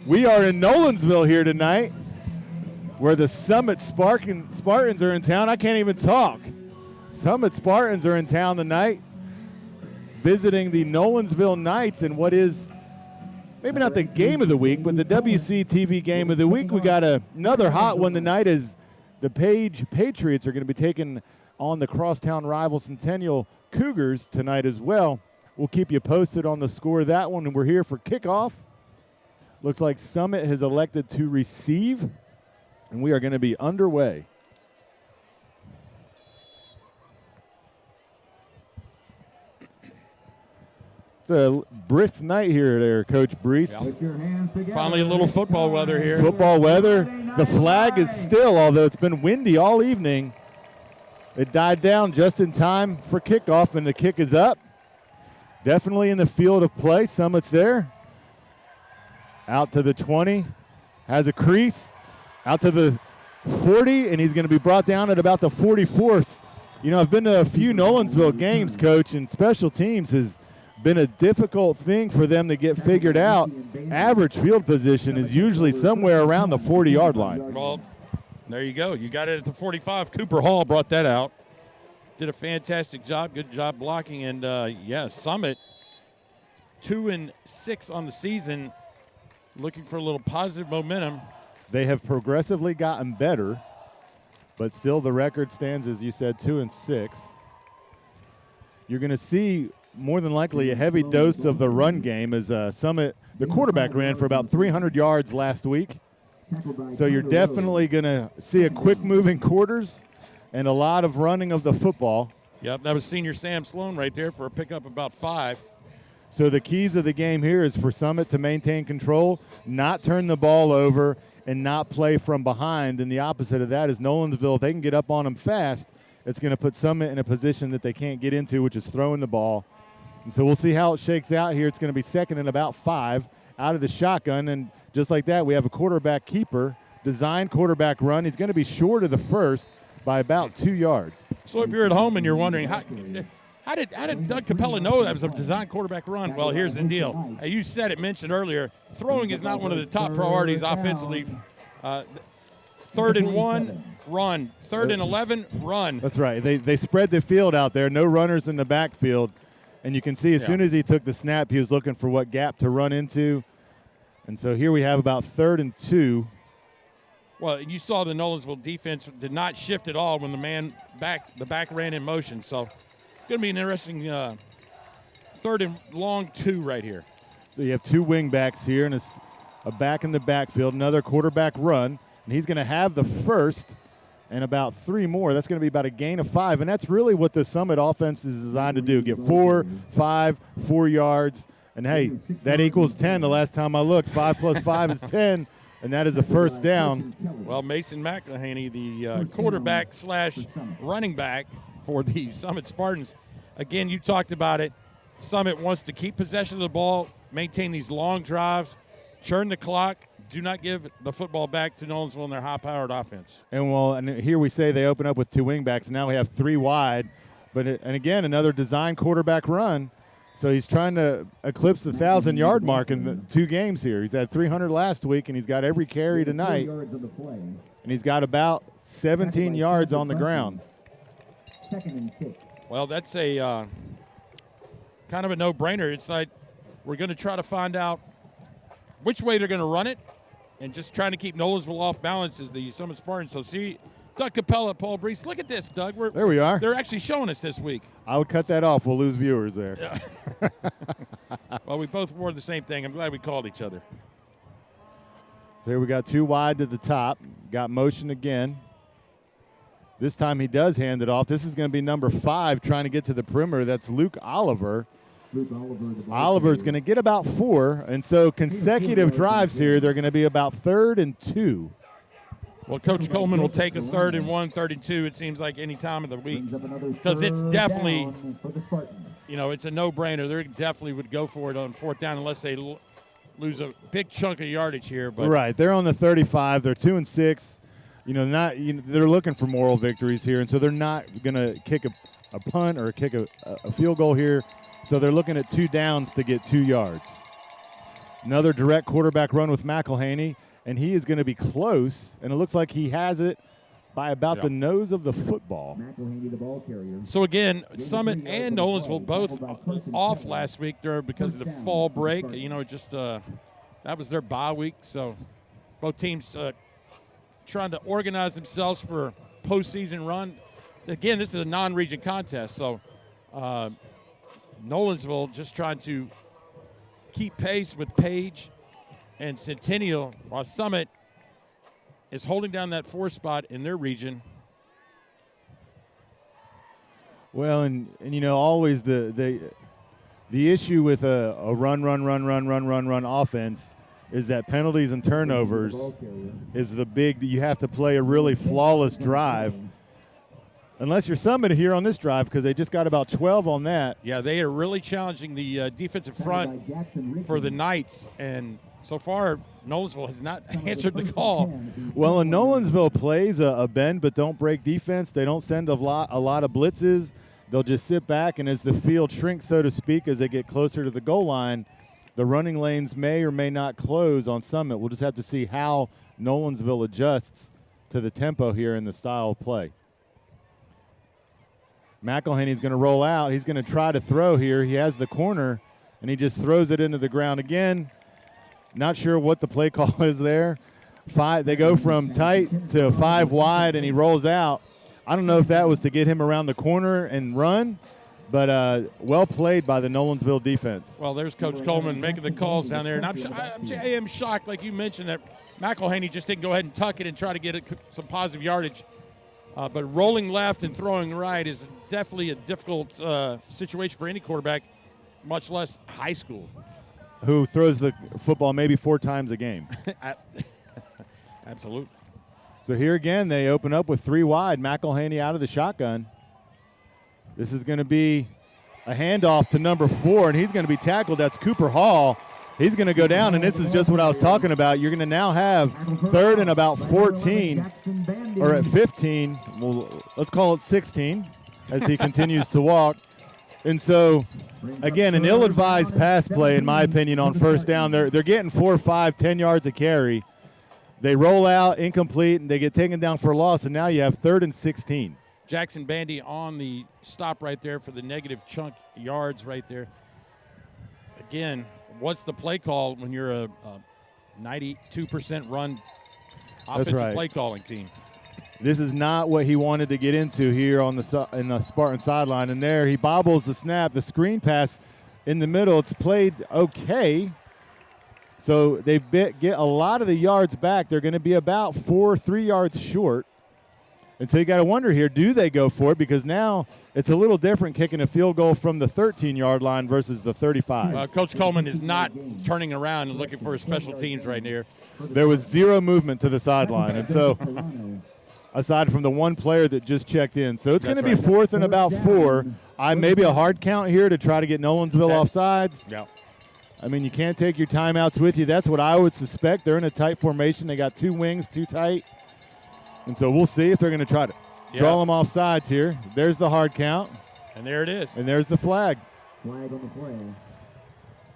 We are in Nolensville here tonight, where the Summit Spartans are in town. I can't even talk. Summit Spartans are in town tonight, visiting the Nolensville Knights in what is maybe not the game of the week, but the WCTV game of the week. We got another hot one tonight as the Page Patriots are going to be taking on the crosstown rival Centennial Cougars tonight as well. We'll keep you posted on the score of that one, and we're here for kickoff. Looks like Summit has elected to receive, and we are going to be underway. It's a brisk night here there, Coach Breece. Yeah. Finally a little football weather here. Football weather. The flag is still, although it's been windy all evening. It died down just in time for kickoff, and the kick is up. Definitely in the field of play. Summit's there. Out to the 20. Has a crease. Out to the 40, and he's going to be brought down at about the 44th. You know, I've been to a few Nolensville games, Coach, and special teams has been a difficult thing for them to get figured out. Average field position is usually somewhere around the 40-yard line. Well, there you go. You got it at the 45. Cooper Hall brought that out. Did a fantastic job. Good job blocking. And, Summit, 2-6 on the season, looking for a little positive momentum. They have progressively gotten better, but still the record stands, as you said, 2-6. You're going to see more than likely a heavy dose of the run game as Summit, the quarterback, ran for about 300 yards last week. So you're definitely going to see a quick-moving quarters and a lot of running of the football. Yep, that was senior Sam Sloan right there for a pickup about 5. So the keys of the game here is for Summit to maintain control, not turn the ball over, and not play from behind. And the opposite of that is Nolensville. If they can get up on them fast, it's going to put Summit in a position that they can't get into, which is throwing the ball. And so we'll see how it shakes out here. It's going to be second and about 5 out of the shotgun. And just like that, we have a quarterback keeper, design quarterback run. He's going to be short of the first by about 2 yards. So if you're at home and you're wondering, how did Doug Capella know that was a design quarterback run? Well, here's the deal. You said it, mentioned earlier, throwing is not one of the top priorities offensively. 3rd and 1, run. 3rd and 11, run. That's right. They spread the field out there. No runners in the backfield. And you can see as soon as he took the snap, he was looking for what gap to run into. And so here we have about 3rd and 2. Well, you saw the Nolensville defense did not shift at all when the back ran in motion. So it's going to be an interesting 3rd and long 2 right here. So you have 2 wing backs here and a back in the backfield, another quarterback run. And he's going to have the first and about 3 more. That's going to be about a gain of 5. And that's really what the Summit offense is designed to do, get 4, 5, 4 yards. And, hey, that equals 10 the last time I looked. 5 plus 5 is 10. And that is a first down. Well, Mason McElhaney, the quarterback / running back for the Summit Spartans. Again, you talked about it. Summit wants to keep possession of the ball, maintain these long drives, churn the clock. Do not give the football back to Nolensville in their high-powered offense. And here we say they open up with 2 wingbacks, and now we have 3 wide. And again, another design quarterback run. So he's trying to eclipse the 1,000-yard mark in the 2 games here. He's had 300 last week, and he's got every carry tonight. And he's got about 17 yards on the ground. 2nd and 6. Well, that's a kind of a no-brainer. It's like we're going to try to find out which way they're going to run it and just trying to keep Nolensville off balance as the Summit Spartans. So see, Doug Capella, Paul Breece. Look at this, Doug. There we are. They're actually showing us this week. I would cut that off. We'll lose viewers there. Yeah. Well, we both wore the same thing. I'm glad we called each other. So here we got 2 wide to the top. Got motion again. This time he does hand it off. This is going to be number 5 trying to get to the perimeter. That's Luke Oliver. Oliver's going to get about 4. And so consecutive drives here, they're going to be about 3rd and 2. Well, Coach Coleman will take a 3rd and 1, 3rd and 2, it seems like any time of the week. Because it's definitely, it's a no-brainer. They definitely would go for it on 4th down unless they lose a big chunk of yardage here. But right. They're on the 35. They're 2-6. They're looking for moral victories here, and so they're not going to kick a punt or kick a field goal here. So they're looking at 2 downs to get 2 yards. Another direct quarterback run with McElhaney, and he is going to be close, and it looks like he has it by about the nose of the football. McElhaney, the ball carrier. So again, Summit and Nolensville both off last week there because of the fall break. You know, just that was their bye week. So both teams trying to organize themselves for a postseason run. Again, this is a non-region contest, so Nolensville just trying to keep pace with Page and Centennial, while Summit is holding down that 4th spot in their region. Well, and you know, always the issue with a run offense is that penalties and turnovers is the big. You have to play a really flawless drive. Unless you're Summit here on this drive, because they just got about 12 on that. Yeah, they are really challenging the defensive front for the Knights, and so far Nolensville has not answered the call. Well, and Nolensville plays a bend but don't break defense. They don't send a lot of blitzes. They'll just sit back, and as the field shrinks, so to speak, as they get closer to the goal line, the running lanes may or may not close on Summit. We'll just have to see how Nolensville adjusts to the tempo here in the style of play. McElhaney's going to roll out. He's going to try to throw here. He has the corner, and he just throws it into the ground again. Not sure what the play call is there. They go from tight to 5 wide, and he rolls out. I don't know if that was to get him around the corner and run, but well played by the Nolensville defense. Well, there's Coach Coleman making the calls down there, and I am shocked, like you mentioned, that McElhaney just didn't go ahead and tuck it and try to get some positive yardage. But rolling left and throwing right is definitely a difficult situation for any quarterback, much less high school. Who throws the football maybe 4 times a game. Absolutely. So here again, they open up with 3 wide. McElhaney out of the shotgun. This is going to be a handoff to number 4, and he's going to be tackled. That's Cooper Hall. He's going to go down, and this is just what I was talking about. You're going to now have 3rd and about 14, or at 15. Well, let's call it 16 as he continues to walk. And so, again, an ill-advised pass play, in my opinion, on first down. They're getting 4, 5, 10 yards of carry. They roll out, incomplete, and they get taken down for a loss, and now you have 3rd and 16. Jackson Bandy on the stop right there for the negative chunk yards right there. Again, what's the play call when you're a 92% run offensive play calling team? This is not what he wanted to get into here in the Spartan sideline. And there he bobbles the snap, the screen pass in the middle. It's played okay. So they get a lot of the yards back. They're going to be about 3 yards short. And so you got to wonder here, do they go for it? Because now it's a little different kicking a field goal from the 13-yard line versus the 35. Coach Coleman is not turning around and looking for his special teams right here. There was zero movement to the sideline. And so aside from the one player that just checked in. So it's going to be 4th and about 4. Maybe a hard count here to try to get Nolensville offsides. Yeah. I mean, you can't take your timeouts with you. That's what I would suspect. They're in a tight formation. They got 2 wings, too tight. And so we'll see if they're going to try to draw them off sides here. There's the hard count. And there it is. And there's the flag. Flag on the play.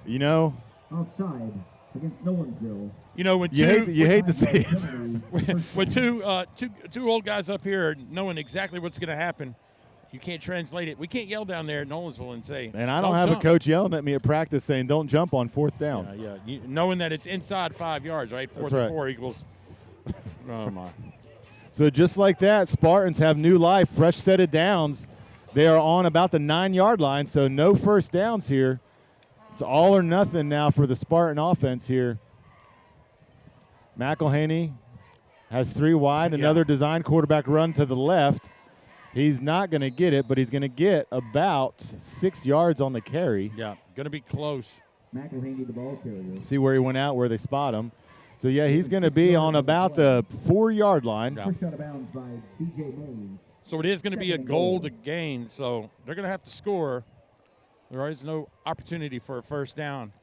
You know. Offside against Nolensville. You know, when you hate to see it. when two old guys up here knowing exactly what's going to happen, you can't translate it. We can't yell down there at Nolensville and say, and I don't have a coach yelling at me at practice saying, don't jump on 4th down. Yeah. Knowing that it's inside 5 yards, right? 4th and 4 equals. Oh, my. So just like that, Spartans have new life, fresh set of downs. They are on about the 9-yard line, so no first downs here. It's all or nothing now for the Spartan offense here. McElhaney has 3 wide, another design quarterback run to the left. He's not going to get it, but he's going to get about 6 yards on the carry. Yeah, going to be close. McElhaney, the ball carrier. See where he went out, where they spot him. So, yeah, he's going to be on about the 4-yard line. Pushed out of bounds by DJ Mays. So it is going to be a goal to gain, so they're going to have to score. There is no opportunity for a first down.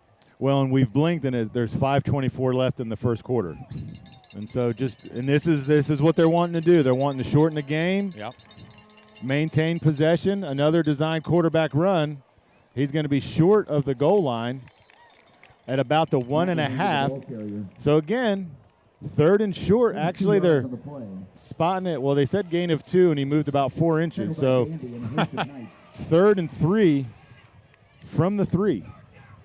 Well, and we've blinked, and there's 5:24 left in the first quarter. And so this is what they're wanting to do. They're wanting to shorten the game, maintain possession, another design quarterback run. He's going to be short of the goal line. at about the 1.5. Ball carrier. So again, 3rd and short. Actually, 2 they're yards on the play. spotting it. Well, they said gain of 2, and he moved about 4 inches. So Andy and Henderson Knights. it's 3rd and 3 from the 3.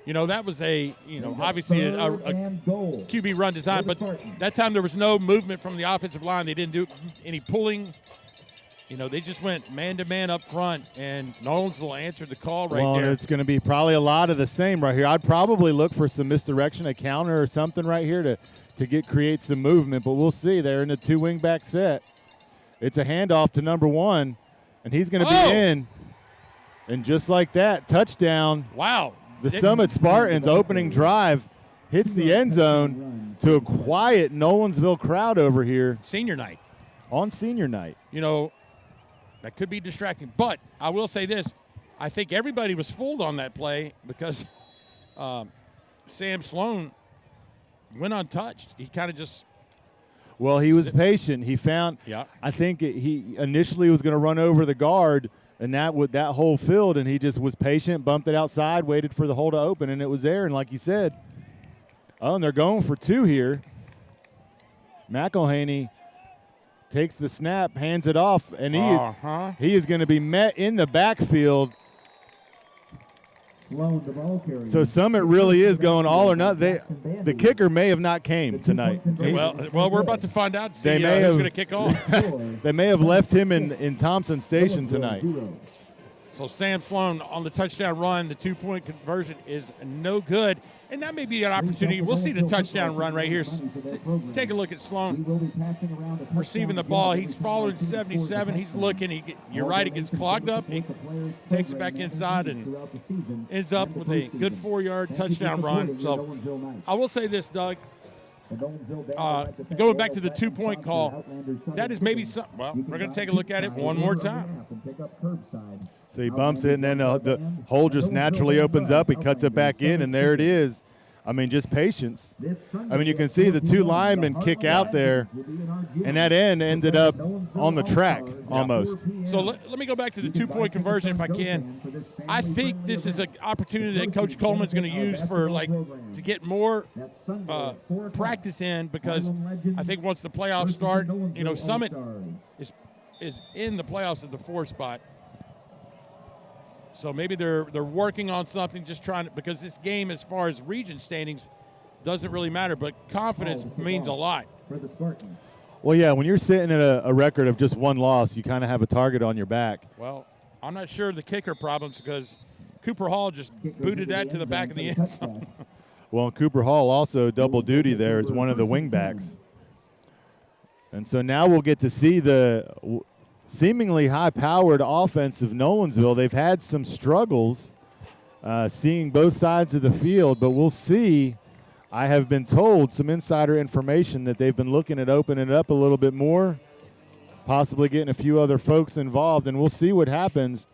You know, that was obviously a Third and goal. QB run design, but that time there was no movement from the offensive line. They didn't do any pulling. You know, they just went man-to-man up front, and Nolensville answered the call right Well, there. it's going to be probably a lot of the same right here. I'd probably look for some misdirection, a counter or something right here to create some movement, but we'll see. They're in the 2 wing-back set. It's a handoff to number 1, and he's going to be in. And just like that, touchdown. Wow. The Summit Spartans opening drive hits the end zone to a quiet Nolensville crowd over here Senior night. on senior night. You know, that could be distracting. But I will say this. I think everybody was fooled on that play because Sam Sloan went untouched. He kind of just – Well, he was patient. He found Yeah. I think he initially was going to run over the guard and that whole field, and he just was patient, bumped it outside, waited for the hole to open, and it was there. And like you said, and they're going for 2 here. McElhaney takes the snap, hands it off, and he is going to be met in the backfield. Sloan, the ball carrier. So Summit really is going all or nothing. The kicker may have not came tonight. Well, we're about to find out. See They may who's have- going to kick off. They may have left him in Thompson Station tonight. So Sam Sloan on the touchdown run, the 2-point conversion is no good. And that may be an opportunity. We'll see the touchdown run right here. Take a look at Sloan receiving the ball. He's following 77. He's looking. You're right, it gets clogged up. He takes it back inside and ends up with a good 4-yard touchdown run. So I will say this, Doug. Going back to the 2-point call, that is maybe some. Well, we're going to take a look at it one more time. So he bumps it, and then the hole just naturally opens up. He cuts it back in, and there it is. I mean, just patience. I mean, you can see the 2 linemen kick out there, and that end ended up on the track almost. So let me go back to the 2-point conversion if I can. I think this is an opportunity that Coach Coleman's going to use to get more practice in, because I think once the playoffs start, Summit is in the playoffs at the 4 spot. So maybe they're working on something, just trying to, because this game, as far as region standings, doesn't really matter, but confidence means a lot. Well, yeah, when you're sitting at a record of just 1 loss, you kind of have a target on your back. Well, I'm not sure of the kicker problems, because Cooper Hall just booted that to the back of the end zone. Well, Cooper Hall also double duty there as one of the wingbacks. And so now we'll get to see the seemingly high-powered offense of Nolensville. They've had some struggles seeing both sides of the field, but we'll see. I have been told some insider information that they've been looking at opening it up a little bit more, possibly getting a few other folks involved, and we'll see what happens.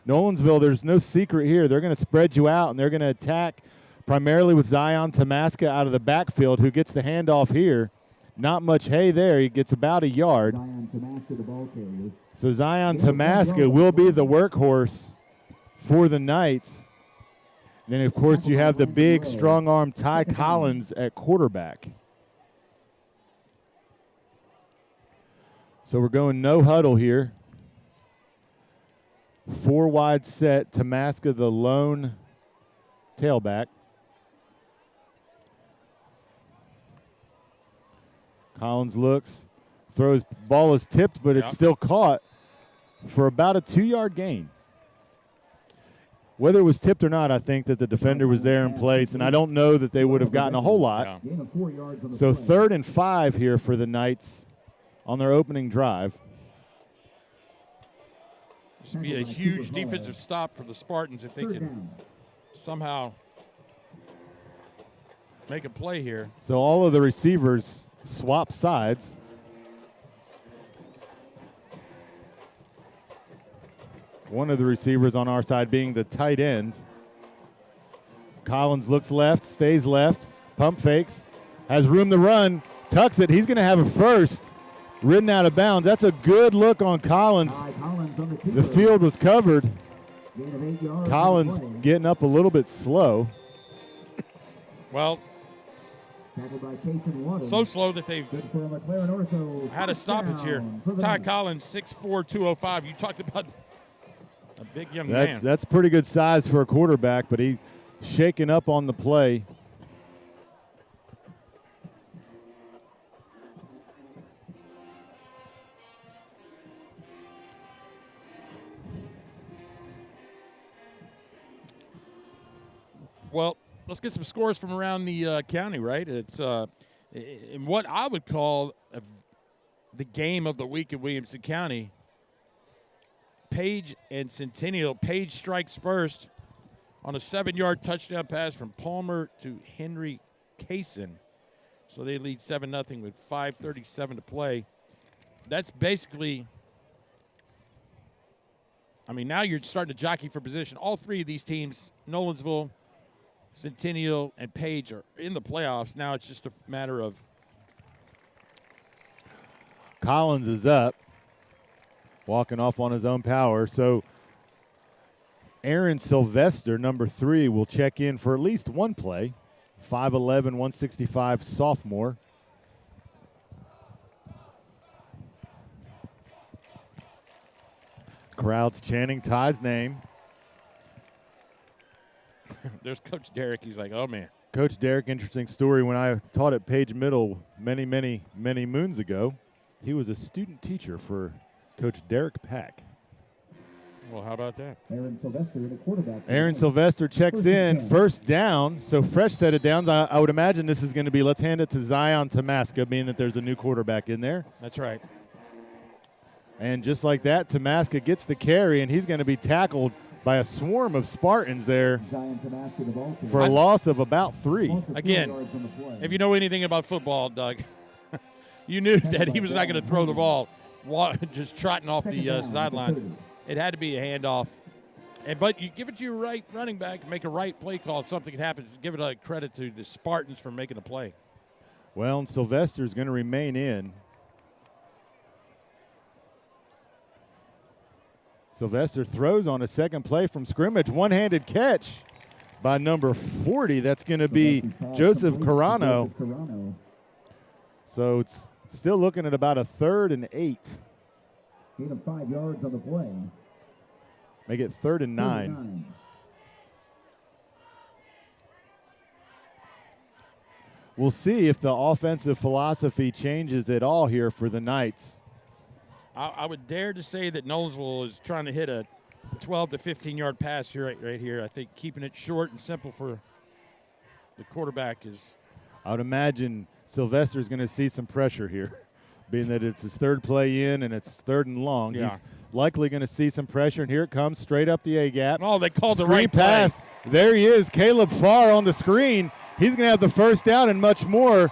Nolensville, there's no secret here. They're going to spread you out, and they're going to attack primarily with Zion Tamaska out of the backfield, who gets the handoff here. Not much hay there. He gets about 1 yard. So Zion Tamaska will be the workhorse for the Knights. Then, of course, you have the big, strong-arm Ty Collins at quarterback. So we're going no huddle here. 4 wide set. Tamaska, the lone tailback. Collins looks, throws, ball is tipped, but it's still caught for about a 2-yard gain. Whether it was tipped or not, I think that the defender was there in place, and I don't know that they would have gotten a whole lot. So 3rd and 5 here for the Knights on their opening drive. This would be a huge defensive stop for the Spartans if they can somehow make a play here. So all of the receivers swap sides. One of the receivers on our side being the tight end. Collins looks left, stays left, pump fakes, has room to run, tucks it. He's going to have a first, ridden out of bounds. That's a good look on Collins. The field was covered. Collins getting up a little bit slow. Well, Tackled by Cason Waddle. so slow that they've Good for McLaren Ortho. had a stoppage here. Touchdown for the Ty Knights. Collins, 6'4", 205. You talked about a big young man. That's pretty good size for a quarterback, but he's shaking up on the play. Well, let's get some scores from around the county, right? It's in what I would call the game of the week in Williamson County. Page and Centennial. Page strikes first on a 7-yard touchdown pass from Palmer to Henry Cason. So they lead 7-0 with 5:37 to play. That's basically, I mean, now you're starting to jockey for position. All three of these teams, Nolensville, Centennial, and Page, are in the playoffs. Now it's just a matter of Collins is up, walking off on his own power. So Aaron Sylvester, number 3, will check in for at least one play. 5'11", 165 sophomore. Crowd's chanting Ty's name. there's Coach Derek. He's like, oh, man. Coach Derek, interesting story. When I taught at Page Middle many moons ago, he was a student teacher for Coach Derek Pack. Well, how about that? Aaron Sylvester, the quarterback. Aaron Sylvester checks in, first down. So fresh set of downs. I would imagine this is going to be, let's hand it to Zion Tamaska, being that there's a new quarterback in there. That's right. And just like that, Tamaska gets the carry, and he's going to be tackled by a swarm of Spartans there Zion Tamaska, the ball for a loss of about 3. Loss of 4 Again, yards on the play. If you know anything about football, Doug, you knew that he was not going to throw the ball just trotting off Second the down, sidelines. 30. It had to be a handoff. But you give it to your right running back, make a right play call, something happens. Give it a credit to the Spartans for making a play. Well, and Sylvester's going to remain in. Sylvester throws on a second play from scrimmage. One-handed catch by number 40. That's going to be Joseph Carano. So it's still looking at about a 3rd and 8. Gain of 5 yards on the play. Make it 3rd and 9. We'll see if the offensive philosophy changes at all here for the Knights. I would dare to say that Nolensville is trying to hit a 12 to 15-yard pass here, right here. I think keeping it short and simple for the quarterback is. I would imagine Sylvester's going to see some pressure here, being that it's his 3rd play in and it's 3rd and long. Yeah. He's likely going to see some pressure, and here it comes straight up the A-gap. Oh, they called the Screen right pass. play. There he is, Caleb Farr on the screen. He's going to have the first down and much more.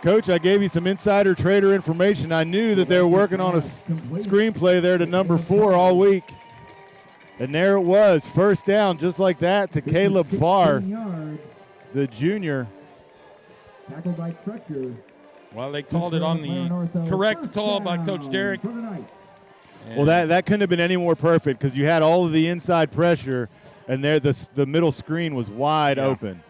Coach, I gave you some insider trader information. I knew that they were working on a screenplay there to number 4 all week. And there it was, first down just like that to Caleb Farr, the junior. Tackled by Crutcher. Well, they called it on the correct call by Coach Derek. Well, that couldn't have been any more perfect because you had all of the inside pressure, and there the middle screen was wide open.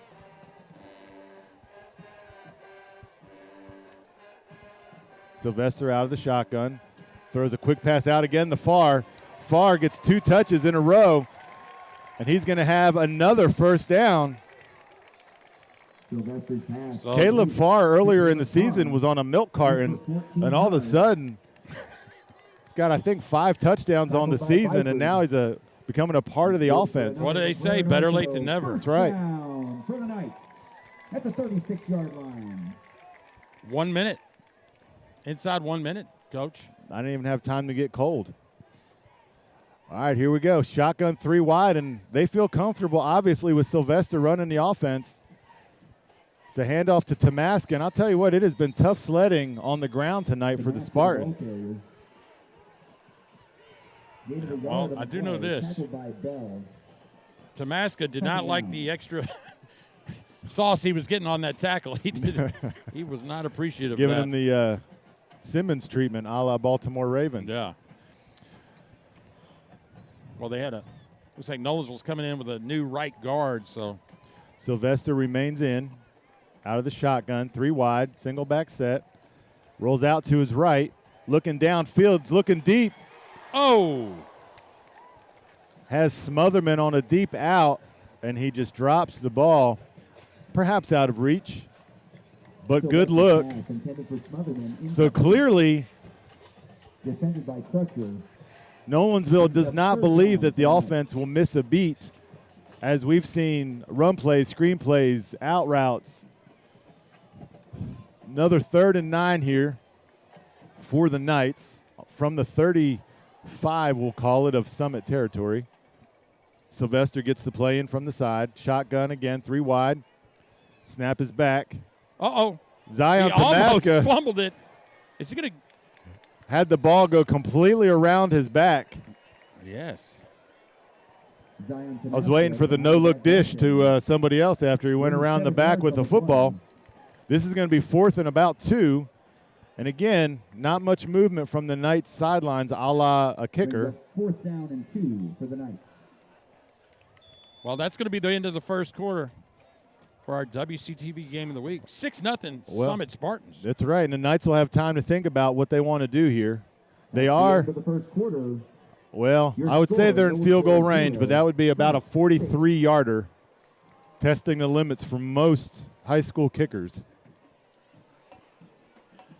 Sylvester out of the shotgun. Throws a quick pass out again to Farr. Farr gets 2 touches in a row, and he's going to have another first down. Caleb Farr earlier in the season was on a milk carton, and all of a sudden he's got, I think, 5 touchdowns on the season, and now he's becoming a part of the offense. What do they say? Better late than never. That's right. For the Knights at the 36-yard line. 1 minute. Inside 1 minute, Coach. I didn't even have time to get cold. All right, here we go. Shotgun 3 wide, and they feel comfortable, obviously, with Sylvester running the offense. It's a handoff to Tamaska, and I'll tell you what, it has been tough sledding on the ground tonight for the Spartans. Well, I do know this. Tamaska did not like the extra sauce he was getting on that tackle. He was not appreciative Giving of him that. the Simmons treatment a la Baltimore Ravens. Yeah. Well, they had looks like Nolensville's coming in with a new right guard, so. Sylvester remains in. out of the shotgun, 3 wide, single back set. Rolls out to his right, looking downfield, looking deep. Oh! Has Smotherman on a deep out, and he just drops the ball, perhaps out of reach, but good look. So clearly, defended by Crutcher. Nolensville does not believe that the offense will miss a beat, as we've seen run plays, screen plays, out routes. Another 3rd and 9 here for the Knights from the 35, we'll call it, of Summit territory. Sylvester gets the play in from the side. Shotgun again, 3 wide. Snap is back. Uh-oh. Zion He almost Tamaska fumbled it. Is he going to? had the ball go completely around his back. Yes. I was waiting for the no-look dish to somebody else after he went around the back with the football. This is going to be 4th and about 2. And again, not much movement from the Knights sidelines, a la a kicker. 4th down and 2 for the Knights. Well, that's going to be the end of the first quarter for our WCTV game of the week. 6-0 Summit Spartans. That's right, and the Knights will have time to think about what they want to do here. They are, For the first quarter, well, I would say they're in field goal range, but that would be about a 43-yarder, testing the limits for most high school kickers.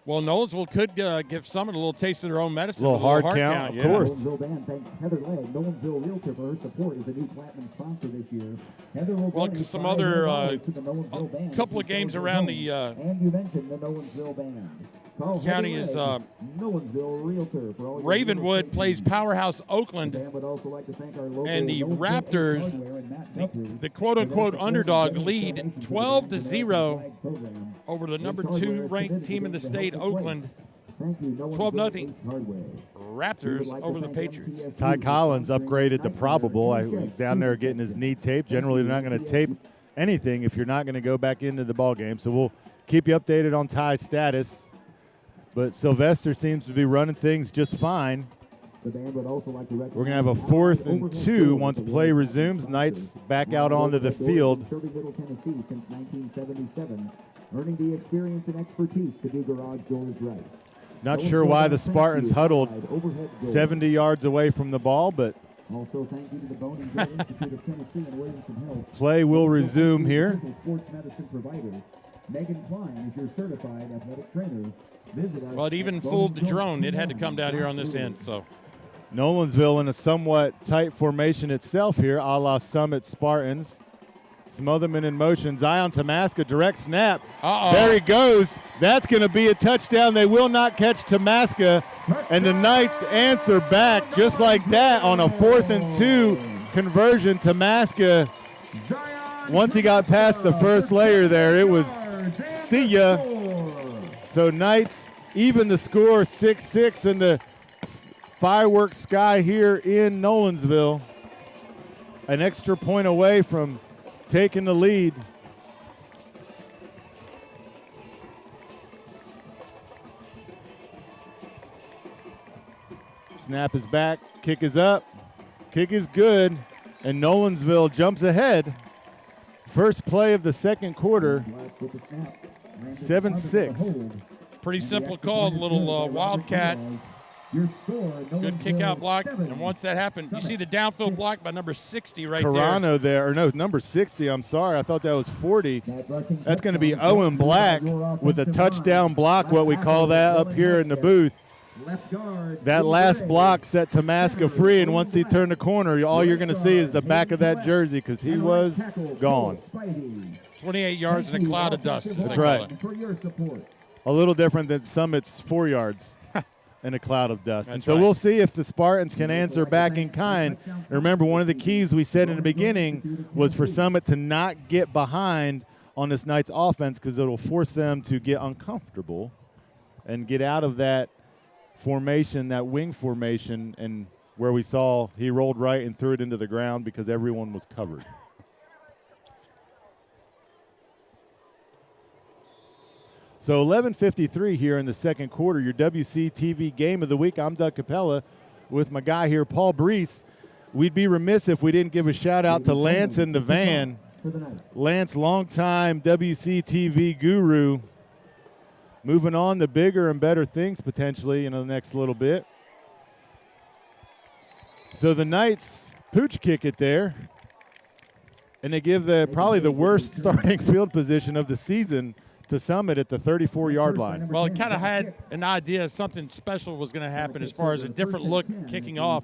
Well, Nolensville could give Summit a little taste of their own medicine. A little hard count, of yeah. course. Nolensville band thanks Heather Legg, Nolensville Realtor, for her support as a new platinum sponsor this year. Heather will Well, donate some $500 other to the Nolensville band couple of if games you around donate. the and you mentioned the Nolensville band. Call county Heather is Legg, Nolensville Realtor for all your Ravenwood real plays estate Powerhouse needs. Oakland, The band would also like to thank our local and the Nolensville Raptors, Hardware and Matt Guthrie the quote-unquote for their underdog, support lead and donations to the 12-0 flag program. over the number Ace Hardware 2 is ranked committed team to in the being state, helpful place. Oakland. Thank you, Nolensville 12-0. Ace Hardware. Raptors over the Patriots. Ty Collins upgraded to probable. I was down there getting his knee taped. Generally, they're not going to tape anything if you're not going to go back into the ball game. So we'll keep you updated on Ty's status. But Sylvester seems to be running things just fine. The band would also like to We're going to have a 4th and 2 once play resumes. Knights back out onto the field. Serving Middle Tennessee since 1977, earning the experience and expertise to do garage doors right. Not sure why the Spartans huddled 70 yards away from the ball, but Also, thank you to the Bone and Joint Institute of Tennessee and Williamson Health. play will resume here. Sports medicine provider. Megan Klein is your certified athletic trainer. Visit us. Well, it even fooled the drone. It had to come down here on this end. So Nolensville in a somewhat tight formation itself here, a la Summit Spartans. Smotherman in motion. Zion Tamaska, direct snap. Uh-oh. There he goes. That's going to be a touchdown. They will not catch Tamaska. And the Knights answer back just like that on a 4th and 2 conversion. Tamaska, once he got past the first layer there, it was see ya. So Knights even the score 6-6 in the fireworks sky here in Nolensville. An extra point away from taking the lead. Snap is back, kick is up, kick is good, and Nolensville jumps ahead. First play of the second quarter, 7-6. pretty simple call, little wildcat. Good kick out block. And once that happened, you see the downfield block by number 60 right Carano there, or no, number 60, I'm sorry. I thought that was 40. That's going to be Owen Black with a touchdown block, what we call that up here in the booth. That last block set Tamaska free, and once he turned the corner, all you're going to see is the back of that jersey because he was gone. 28 yards in a cloud of dust. That's right. A little different than Summit's 4 yards in a cloud of dust. And so we'll see if the Spartans can answer back in kind. And remember, one of the keys we said in the beginning was for Summit to not get behind on this Knights offense because it'll force them to get uncomfortable and get out of that formation, that wing formation, and where we saw he rolled right and threw it into the ground because everyone was covered. So 11:53 here in the second quarter, your WCTV game of the week. I'm Doug Capella with my guy here, Paul Breece. We'd be remiss if we didn't give a shout out to Lance in the van. for the Knights. Lance, longtime WCTV guru, moving on to bigger and better things potentially in the next little bit. So the Knights pooch kick it there, and they give probably the worst starting field position of the season to Summit at the 34-yard line. Well, it kind of had an idea something special was going to happen as far as a different look kicking off.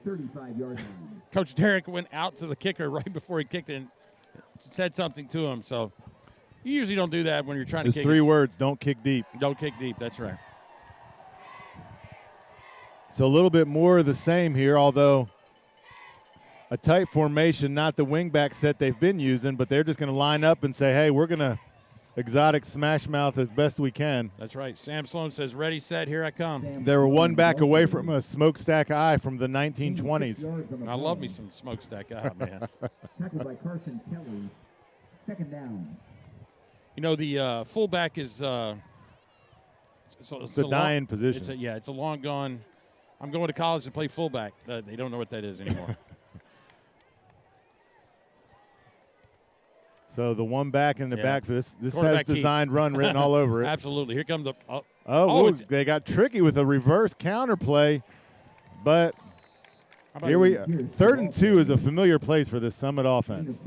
Coach Derrick went out to the kicker right before he kicked it and said something to him. So you usually don't do that when you're trying to kick. There's 3 words, don't kick deep. Don't kick deep, that's right. So a little bit more of the same here, although a tight formation, not the wingback set they've been using, but they're just going to line up and say, hey, we're going to exotic smash mouth as best we can. That's right. Sam Sloan says, ready, set, here I come. They were one back away from a smokestack eye from the 1920s. I love me some smokestack eye, man. Tackled by Carson Kelly. Second down. You know, the fullback is it's a dying position. It's a long gone. I'm going to college to play fullback. They don't know what that is anymore. So the one back in the back, this has Quarterback designed run written all over it. Absolutely. Here comes the they got tricky with a reverse counter play, but here we 3rd and 2 is a familiar place for this Summit offense.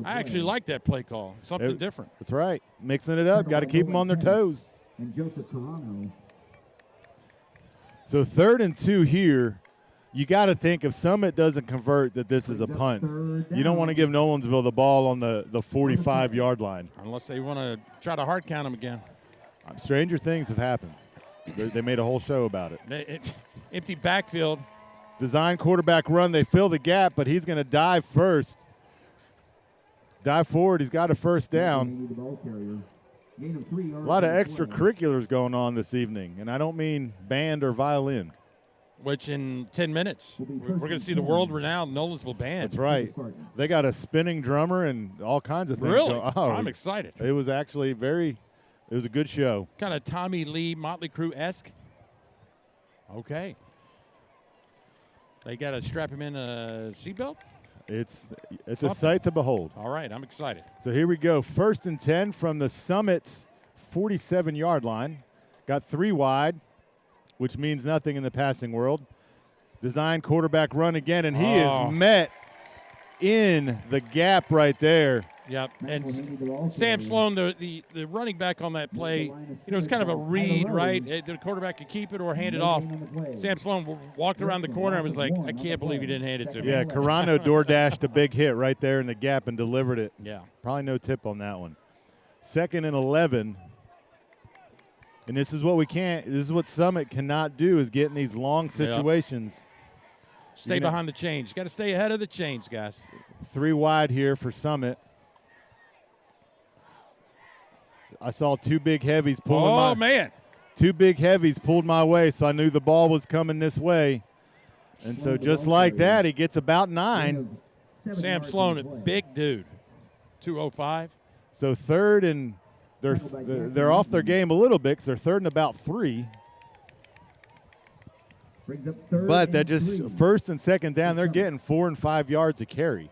I actually like that play call. Something different. That's right. Mixing it up. Got to keep them on their toes. And Joseph Carano. So 3rd and 2 here. You got to think if Summit doesn't convert that this is a punt. You don't want to give Nolensville the ball on the 45-yard line. Unless they want to try to hard count them again. Stranger things have happened. They made a whole show about it. Empty backfield. Design quarterback run. They fill the gap, but he's going to dive first. Dive forward. He's got a first down. A lot of extracurriculars going on this evening, and I don't mean band or violin. Which in 10 minutes, we're going to see the world-renowned Nolensville band. That's right. They got a spinning drummer and all kinds of things. Really? I'm excited. It was actually it was a good show. Kind of Tommy Lee, Motley Crue-esque. Okay. They got to strap him in a seatbelt? It's a sight to behold. All right, I'm excited. So here we go. 1st and 10 from the Summit 47-yard line. Got 3 wide, which means nothing in the passing world. Design quarterback run again, and he is met in the gap right there. Yep, and Sam Sloan, the running back on that play, it's kind of a read, right? The quarterback could keep it or hand it off. Sam Sloan walked around the corner and was like, I can't believe he didn't hand it to me. Yeah, Carano door-dashed a big hit right there in the gap and delivered it. Yeah. Probably no tip on that one. 2nd and 11. And this is what Summit cannot do is get in these long situations. Yep. Stay behind the chains. You got to stay ahead of the chains, guys. 3 wide here for Summit. I saw 2 big heavies pulling man. 2 big heavies pulled my way, so I knew the ball was coming this way. And so just like that, he gets about 9. Sam Sloan, a big dude. 205. So 3rd and they're off their game a little bit because they're 3rd and about 3. But that just 1st and 2nd down, they're getting 4 and 5 yards a carry.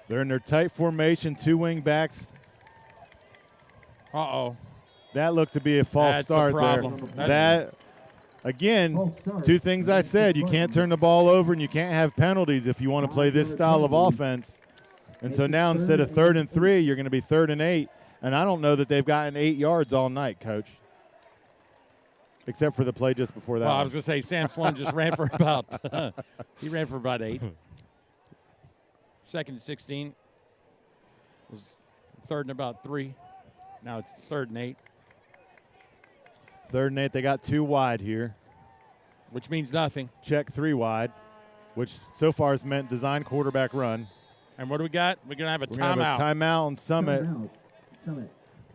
They're in their tight formation, 2 wing backs. Uh-oh. That looked to be a false start there. Again, 2 things I said. You can't turn the ball over and you can't have penalties if you want to play this style of offense. And so now instead of 3rd and 3, you're going to be 3rd and 8. And I don't know that they've gotten 8 yards all night, Coach, except for the play just before that. Well, I was going to say Sam Sloan just ran for about he ran for about 8. 2nd and 16 was 3rd and about 3. Now it's 3rd and 8. 3rd and 8. They got 2 wide here, which means nothing. Check 3 wide, which so far has meant design quarterback run. And what do we got? We're going to have a timeout. Have a timeout on Summit.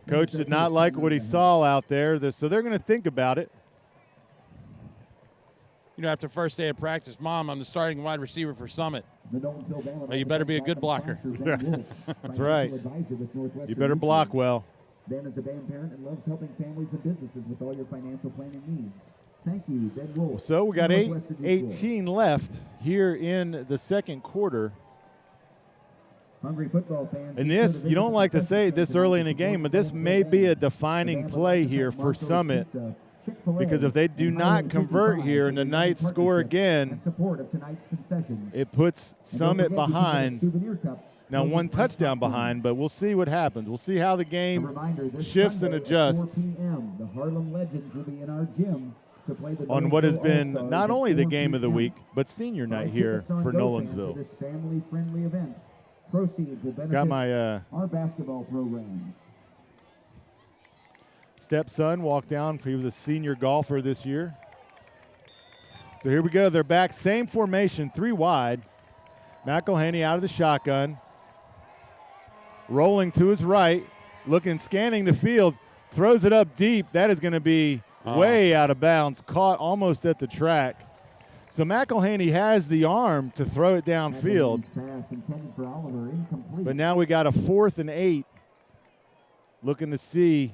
Coach did not like what he saw out there, so they're going to think about it. After first day of practice, Mom, I'm the starting wide receiver for Summit. Well, you better be a good blocker. That's right. You better block well. Ben is a band parent and loves helping families and businesses with all your financial planning needs. Thank you, Ben Wolf. So we got Northwestern Equal. 8:18 left here in the second quarter. Hungry football fans. And this, you don't like to say it this early in the game, but this may be a defining play here for Summit, because if they do not convert here and the Knights score again, it puts Summit behind. Now one touchdown behind, but we'll see what happens. We'll see how the game shifts and adjusts The Harlem Legends will be in our gym to play the on what has been All-Stars not at only the 4 game of the p.m. week, but senior night here Tickets on for GoFan Nolensville. this family-friendly event. Proceeds will benefit Got my our basketball programs. stepson walked down. He was a senior golfer this year. So here we go. They're back. Same formation, 3 wide. McElhaney out of the shotgun. Rolling to his right. Scanning the field. Throws it up deep. That is going to be way out of bounds. Caught almost at the track. So McElhaney has the arm to throw it downfield. Pass intended for Oliver, incomplete. But now we got a 4th and 8. Looking to see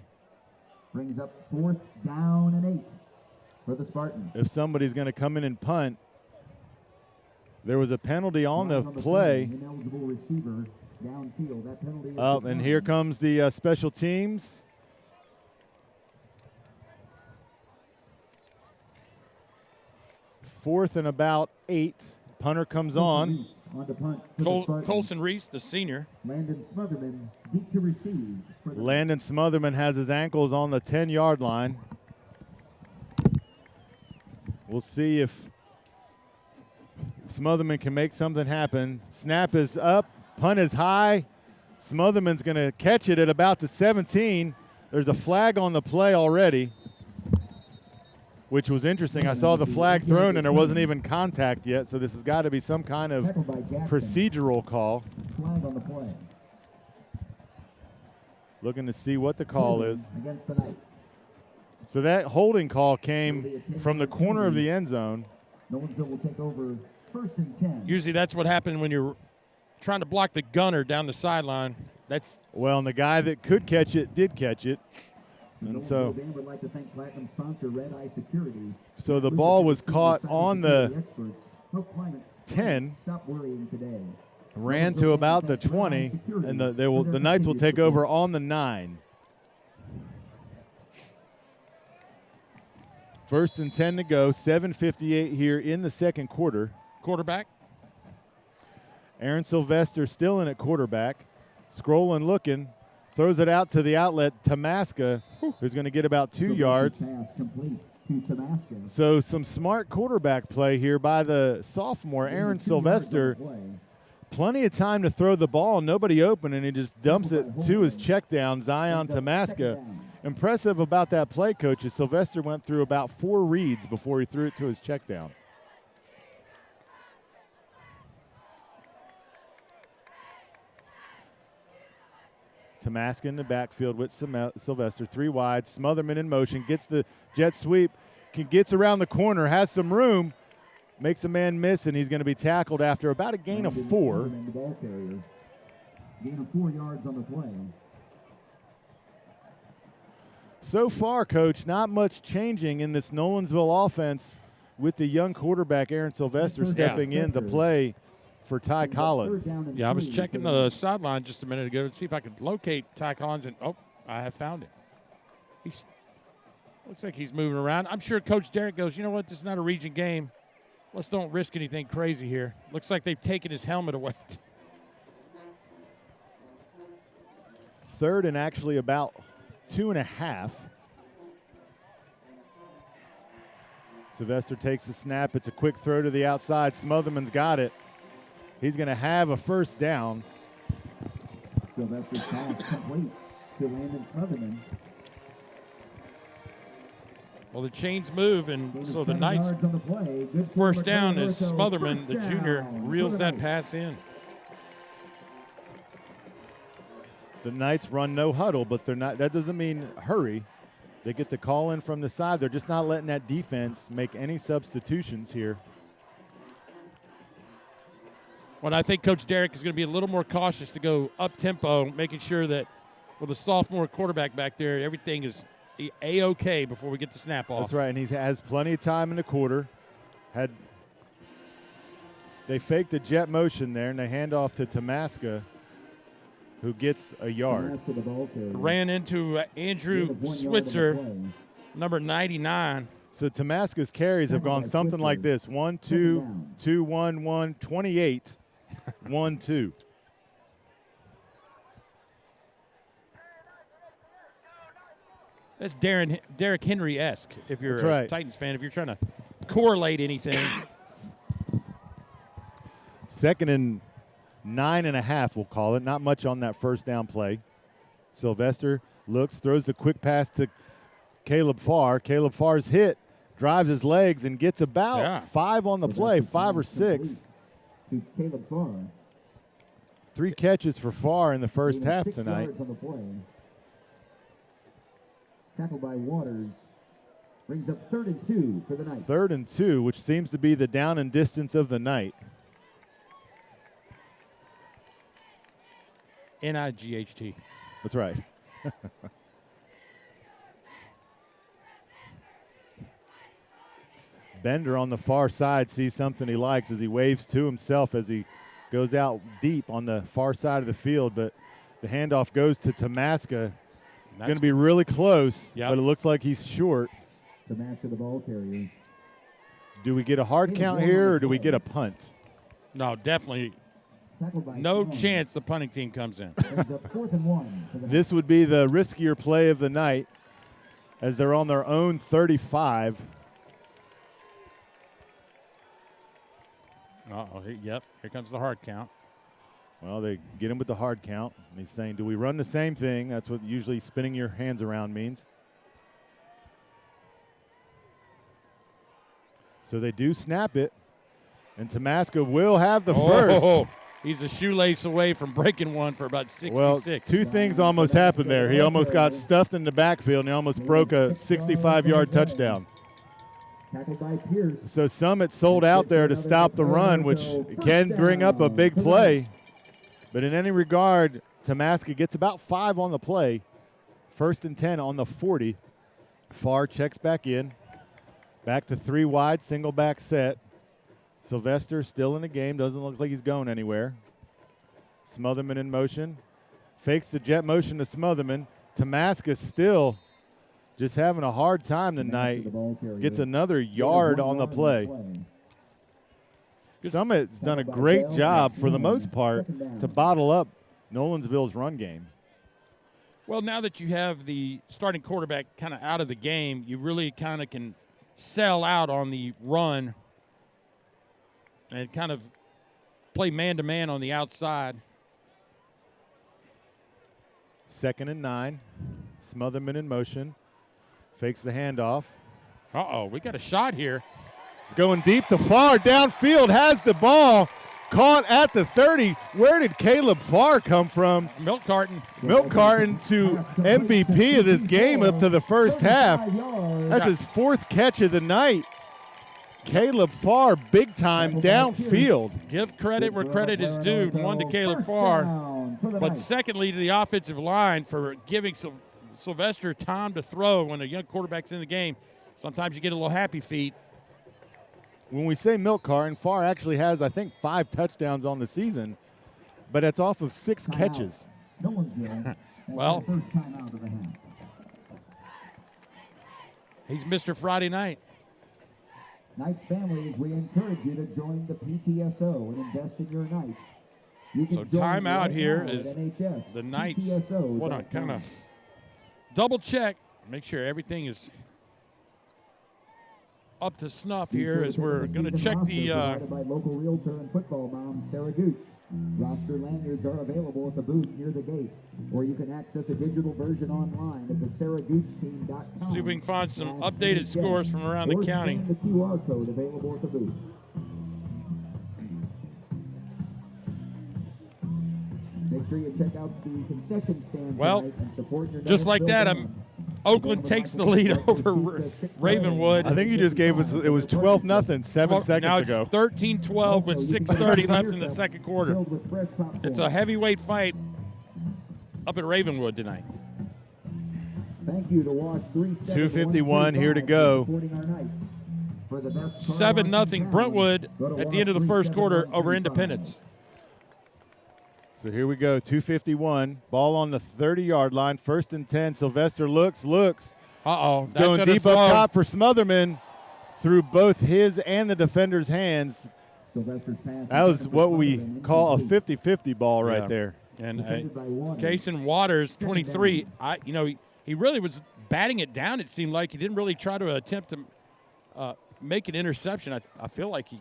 Brings up 4th down and 8 for the Spartans. if somebody's going to come in and punt. There was a penalty on the play. Ineligible receiver downfield. That penalty is Oh, and here comes the special teams. Fourth and about 8. Punter comes on. On to punt for the Spartans. Colson Reese, the senior. Landon Smotherman deep to receive. For the Landon Smotherman has his ankles on the 10-yard line. We'll see if Smotherman can make something happen. Snap is up. Punt is high. Smotherman's going to catch it at about the 17. There's a flag on the play already, which was interesting. I saw the flag thrown and there wasn't even contact yet, so this has got to be some kind of tackled by Jackson. procedural call. Flag on the play. Looking to see what the call is. Against the Knights. So that holding call came from the corner of the end zone. Nolensville will take over 1st and 10. Usually that's what happens when you're trying to block the gunner down the sideline. That's Well, and the guy that could catch it did catch it. And so Nolensville would like to thank Platinum sponsor Red Eye Security. So the ball was caught on the Experts. Help climate. 10, Stop worrying today. ran to about the 20, and the Knights will take over on the 9. 1st and 10 to go, 7:58 here in the second quarter. quarterback. Aaron Sylvester still in at quarterback. Scrolling, looking, throws it out to the outlet, Tamaska, who's going to get about 2 yards. Pass complete to Tamaska. So some smart quarterback play here by the sophomore, Aaron 2 yards on the Sylvester. play. Plenty of time to throw the ball, nobody open, and he just dumps it to his check down, Zion Tamaska. Impressive about that play, coach, is Sylvester went through about 4 reads before he threw it to his check down. Tamaska in the backfield with Sylvester, 3 wide. Smotherman in motion, gets the jet sweep, gets around the corner, has some room, makes a man miss, and he's going to be tackled after about a gain of 4. The ball carrier. Gain of 4 yards on the play. So far, Coach, not much changing in this Nolensville offense with the young quarterback Aaron Sylvester stepping in to play for Ty Collins. Yeah, I was checking the sideline just a minute ago to see if I could locate Ty Collins, and I have found him. He's looks like he's moving around. I'm sure Coach Derrick goes, you know what, this is not a region game. Let's don't risk anything crazy here. Looks like they've taken his helmet away. 3rd and actually about 2.5. Sylvester takes the snap. It's a quick throw to the outside. Smotherman's got it. He's going to have a 1st down. Sylvester's pass complete to Landon Smotherman. Well, the chains move, and Gain of so the 10 Knights' yards on the play. Good for 1st down McCray is Ortho. Smotherman, the 1st junior, down reels for the that Knights. pass in. The Knights run no huddle, but they're not. That doesn't mean hurry. They get the call in from the side. They're just not letting that defense make any substitutions here. Well, I think Coach Derrick is going to be a little more cautious to go up-tempo, making sure that with a sophomore quarterback back there, everything is A-OK before we get the snap off. That's right, and he has plenty of time in the quarter. They faked a jet motion there, and they hand off to Tamaska, who gets a yard. Ran into Andrew Switzer, number 99. So Tamaska's carries have gone something like this: 1, 2, 2, 1, 1, 28, 1, 2. That's Derrick Henry-esque, if you're That's a right. Titans fan, if you're trying to correlate anything. 2nd and 9.5, we'll call it. Not much on that first down play. Sylvester looks, throws the quick pass to Caleb Farr. Caleb Farr's hit, drives his legs, and gets about 5 on the play, 5 or 6. To Caleb Farr. 3 catches for Farr in the first half 6 tonight. yards on the play. Tackled by Waters. Brings up 3rd and 2 for the night. 3rd and 2, which seems to be the down and distance of the night. N-I-G-H-T. That's right. Bender on the far side sees something he likes as he waves to himself as he goes out deep on the far side of the field, but the handoff goes to Tamaska. It's going to be really close, but it looks like he's short. Tamaska, the ball carrier. Do we get a hard count here, or do we get a punt? No, definitely no chance the punting team comes in. 4th and 1 for the This would be the riskier play of the night as they're on their own 35. Uh-oh, yep, here comes the hard count. Well, they get him with the hard count. And he's saying, do we run the same thing? That's what usually spinning your hands around means. So they do snap it, and Tamaska will have the first. He's a shoelace away from breaking one for about 66. Well, 2 things almost happened there. He almost got stuffed in the backfield, and he almost broke a 65-yard touchdown. Tackled by Pierce. So Summit sold out there to stop the run, which can bring up a big play. But in any regard, Tamaska gets about 5 on the play. 1st and 10 on the 40. Farr checks back in. Back to 3 wide, single back set. Sylvester still in the game. Doesn't look like he's going anywhere. Smotherman in motion. Fakes the jet motion to Smotherman. Tamaska still just having a hard time tonight. Gets another yard on the play. Summit's done a great job, for the most part, to bottle up Nolensville's run game. Well, now that you have the starting quarterback kind of out of the game, you really kind of can sell out on the run and kind of play man-to-man on the outside. 2nd and 9. Smotherman in motion. Fakes the handoff. Uh-oh, we got a shot here. It's going deep to Farr. Downfield, has the ball. Caught at the 30. Where did Caleb Farr come from? Milk carton. Milk carton to MVP of this game up to the first half. That's his 4th catch of the night. Caleb Farr, big time downfield. Give credit where credit is due. 1 to Caleb Farr. But secondly to the offensive line for giving Sylvester time to throw when a young quarterback's in the game. Sometimes you get a little happy feet. When we say milk carton, Farr actually has, I think, 5 touchdowns on the season, but it's off of 6 catches. Well, he's Mr. Friday night. Knights families, we encourage you to join the PTSO and invest in your night. You can So join timeout right here now is at NHS, the Knights. PTSO.com. Hold on, kind of double check, make sure everything is up to snuff here as we're going to check the. Provided by local realtor and football mom Sarah Gooch. Roster lanyards are available at the booth near the gate, or you can access a digital version online at the SarahGoochTeam.com. See if we can find some updated scores from around the county. Or scan the QR code available at the booth. Make sure you check out the concession stand Well, tonight and support your just like that, Oakland takes the lead over Ravenwood. I think you just gave us, it was 12-0, 7 seconds now ago. it's 13-12 with 6:30 left in the second quarter. Filled with fresh popcorn. It's a heavyweight fight up at Ravenwood tonight. Thank you to watch 2:51 here to go. 7-0 Brentwood at the end of the first quarter over Independence. So here we go, 2:51. Ball on the 30-yard line, 1st and 10. Sylvester looks. Uh-oh. It's going deep up top for Smotherman through both his and the defender's hands. That was what we call a 50-50 ball right there. And Kason Waters, 23, he really was batting it down, it seemed like. He didn't really try to attempt to make an interception. I feel like he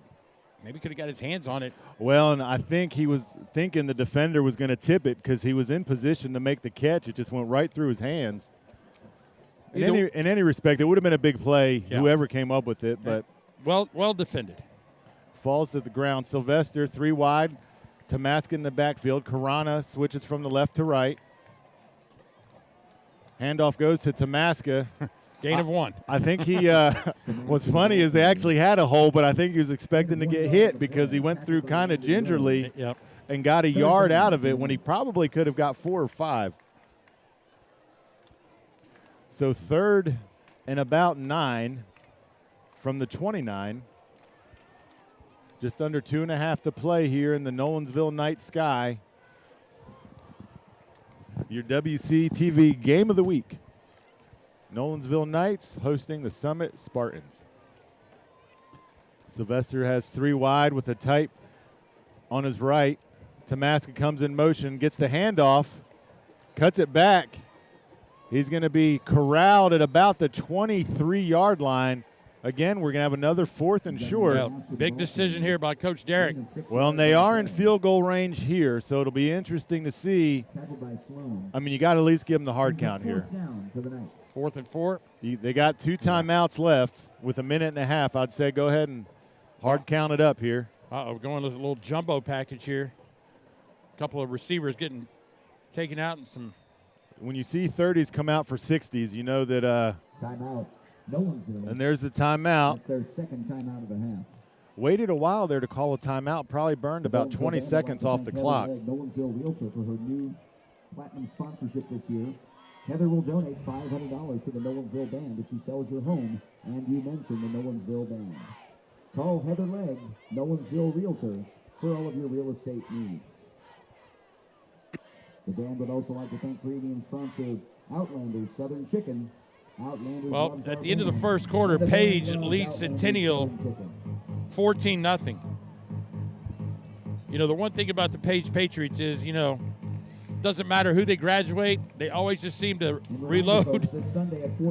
maybe could have got his hands on it. Well, and I think he was thinking the defender was going to tip it because he was in position to make the catch. It just went right through his hands. In any respect, it would have been a big play, whoever came up with it. But well defended. Falls to the ground. Sylvester, 3 wide. Tamaska in the backfield. Karana switches from the left to right. Handoff goes to Tamaska. Gain of 1. I think he what's funny is they actually had a hole, but I think he was expecting to get hit because he went through kind of gingerly and got a yard out of it when he probably could have got 4 or 5. So 3rd and about 9 from the 29. Just under 2.5 to play here in the Nolensville night sky. Your WCTV game of the week. Nolensville Knights hosting the Summit Spartans. Sylvester has 3 wide with a tight on his right. Tamaska comes in motion, gets the handoff, cuts it back. He's going to be corralled at about the 23-yard line. Again, we're going to have another 4th and short. Yeah, big decision here by Coach Derrick. Well, and they are in field goal range here, so it'll be interesting to see. I mean, you got to at least give them the hard count here. 4th and 4. They got 2 timeouts left with a minute and a half. I'd say go ahead and hard count it up here. We're going with a little jumbo package here. A couple of receivers getting taken out and some. When you see 30s come out for 60s, you know that timeout. Nolensville. And there's the timeout. That's their 2nd timeout of the half. Waited a while there to call a timeout. Probably burned about 20 seconds off the clock. Nolensville Realtor for her new platinum sponsorship this year. Heather will donate $500 to the Nolensville Band if she sells your home and you mention the Nolensville Band. Call Heather Legg, Nolensville Realtor, for all of your real estate needs. The band would also like to thank premium sponsor Outlander Southern Chicken. Well, at the end of the first quarter, Page leads Centennial 14-0. The one thing about the Page Patriots is, doesn't matter who they graduate, they always just seem to reload.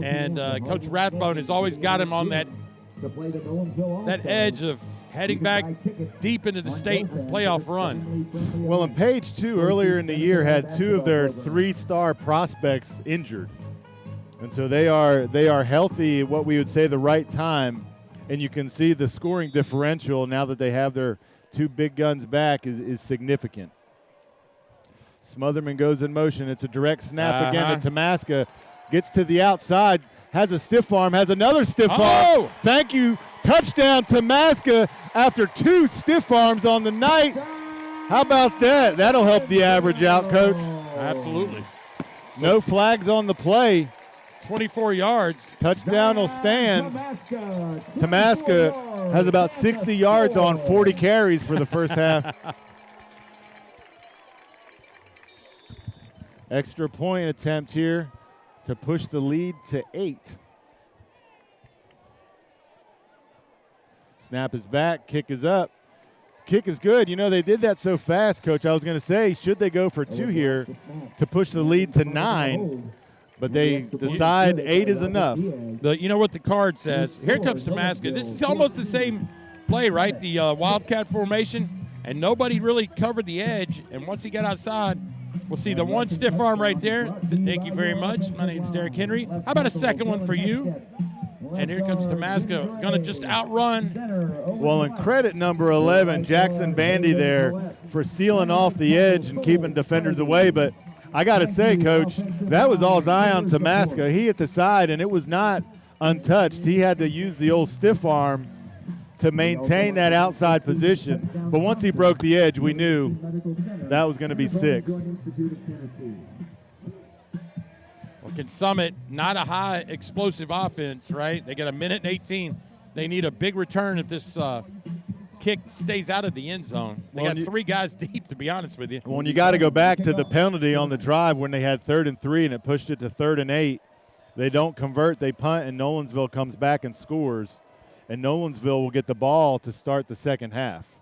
And Coach Rathbone has always got him on that edge of heading back deep into the state playoff run. Well, and Page, too, earlier in the year had 2 of their 3-star prospects injured. And so they are healthy at what we would say the right time, and you can see the scoring differential now that they have their 2 big guns back is significant. Smotherman goes in motion. It's a direct snap again to Tamaska. Gets to the outside, has a stiff arm, has another stiff arm. Thank you. Touchdown Tamaska after 2 stiff arms on the night. How about that? That'll help the average out, Coach. Absolutely. No flags on the play. 24 yards. Touchdown will stand. Tamaska has about 60 yards on 40 carries for the first half. Extra point attempt here to push the lead to 8. Snap is back. Kick is up. Kick is good. They did that so fast, Coach. I was going to say, should they go for 2 here to push the lead to 9? But they decide 8 is enough. You know what the card says? Here comes Tamaska. This is almost the same play, right? The Wildcat formation, and nobody really covered the edge. And once he got outside, we'll see the 1 stiff arm right there. Thank you very much. My name's Derrick Henry. How about a second one for you? And here comes Tamaska, going to just outrun. Well, and credit number 11, Jackson Bandy there, for sealing off the edge and keeping defenders away. But I got to say, Coach, that was all Zion Tamaska. He hit the side, and it was not untouched. He had to use the old stiff arm to maintain that outside position. But once he broke the edge, we knew that was going to be 6. Well, Can Summit, not a high explosive offense, right? They got a minute and 18. They need a big return if this kick stays out of the end zone. They got 3 guys deep, to be honest with you. Well, you got to go back to the penalty on the drive when they had 3rd and 3 and it pushed it to 3rd and 8. They don't convert, they punt, and Nolensville comes back and scores. And Nolensville will get the ball to start the second half.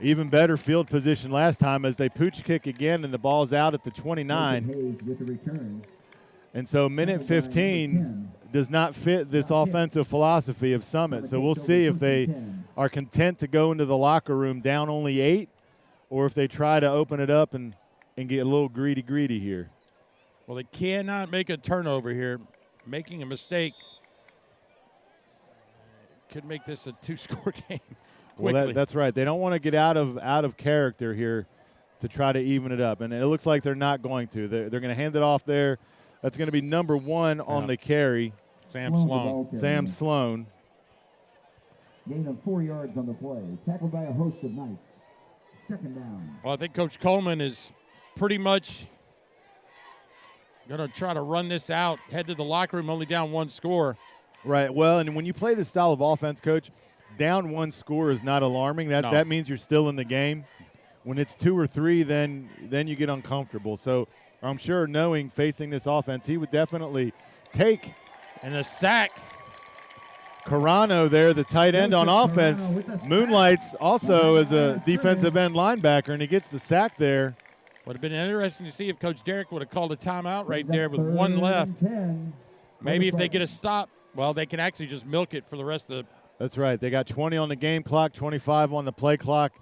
Even better field position last time as they pooch kick again, and the ball's out at the 29. And so minute 15 does not fit this offensive philosophy of Summit. So we'll see if they are content to go into the locker room down only 8 or if they try to open it up and get a little greedy here. Well, they cannot make a turnover here. Making a mistake could make this a 2-score game quickly. Well, that's right. They don't want to get out of character here to try to even it up. And it looks like they're not going to. They're going to hand it off there. That's going to be number 1 on the carry. Sam Sloan. Sam Sloan. Gain of 4 yards on the play. Tackled by a host of Knights. 2nd down. Well, I think Coach Coleman is pretty much going to try to run this out, head to the locker room, only down 1 score. Right. Well, and when you play this style of offense, Coach, down 1 score is not alarming. That means you're still in the game. When it's 2 or 3, then you get uncomfortable. So I'm sure facing this offense, he would definitely take. And a sack. Carano there, the tight end on offense, moonlights also as a defensive end linebacker, and he gets the sack there. Would have been interesting to see if Coach Derrick would have called a timeout right there with 1 left. Maybe if they get a stop, well, they can actually just milk it for the rest of the. That's right. They got 20 on the game clock, 25 on the play clock.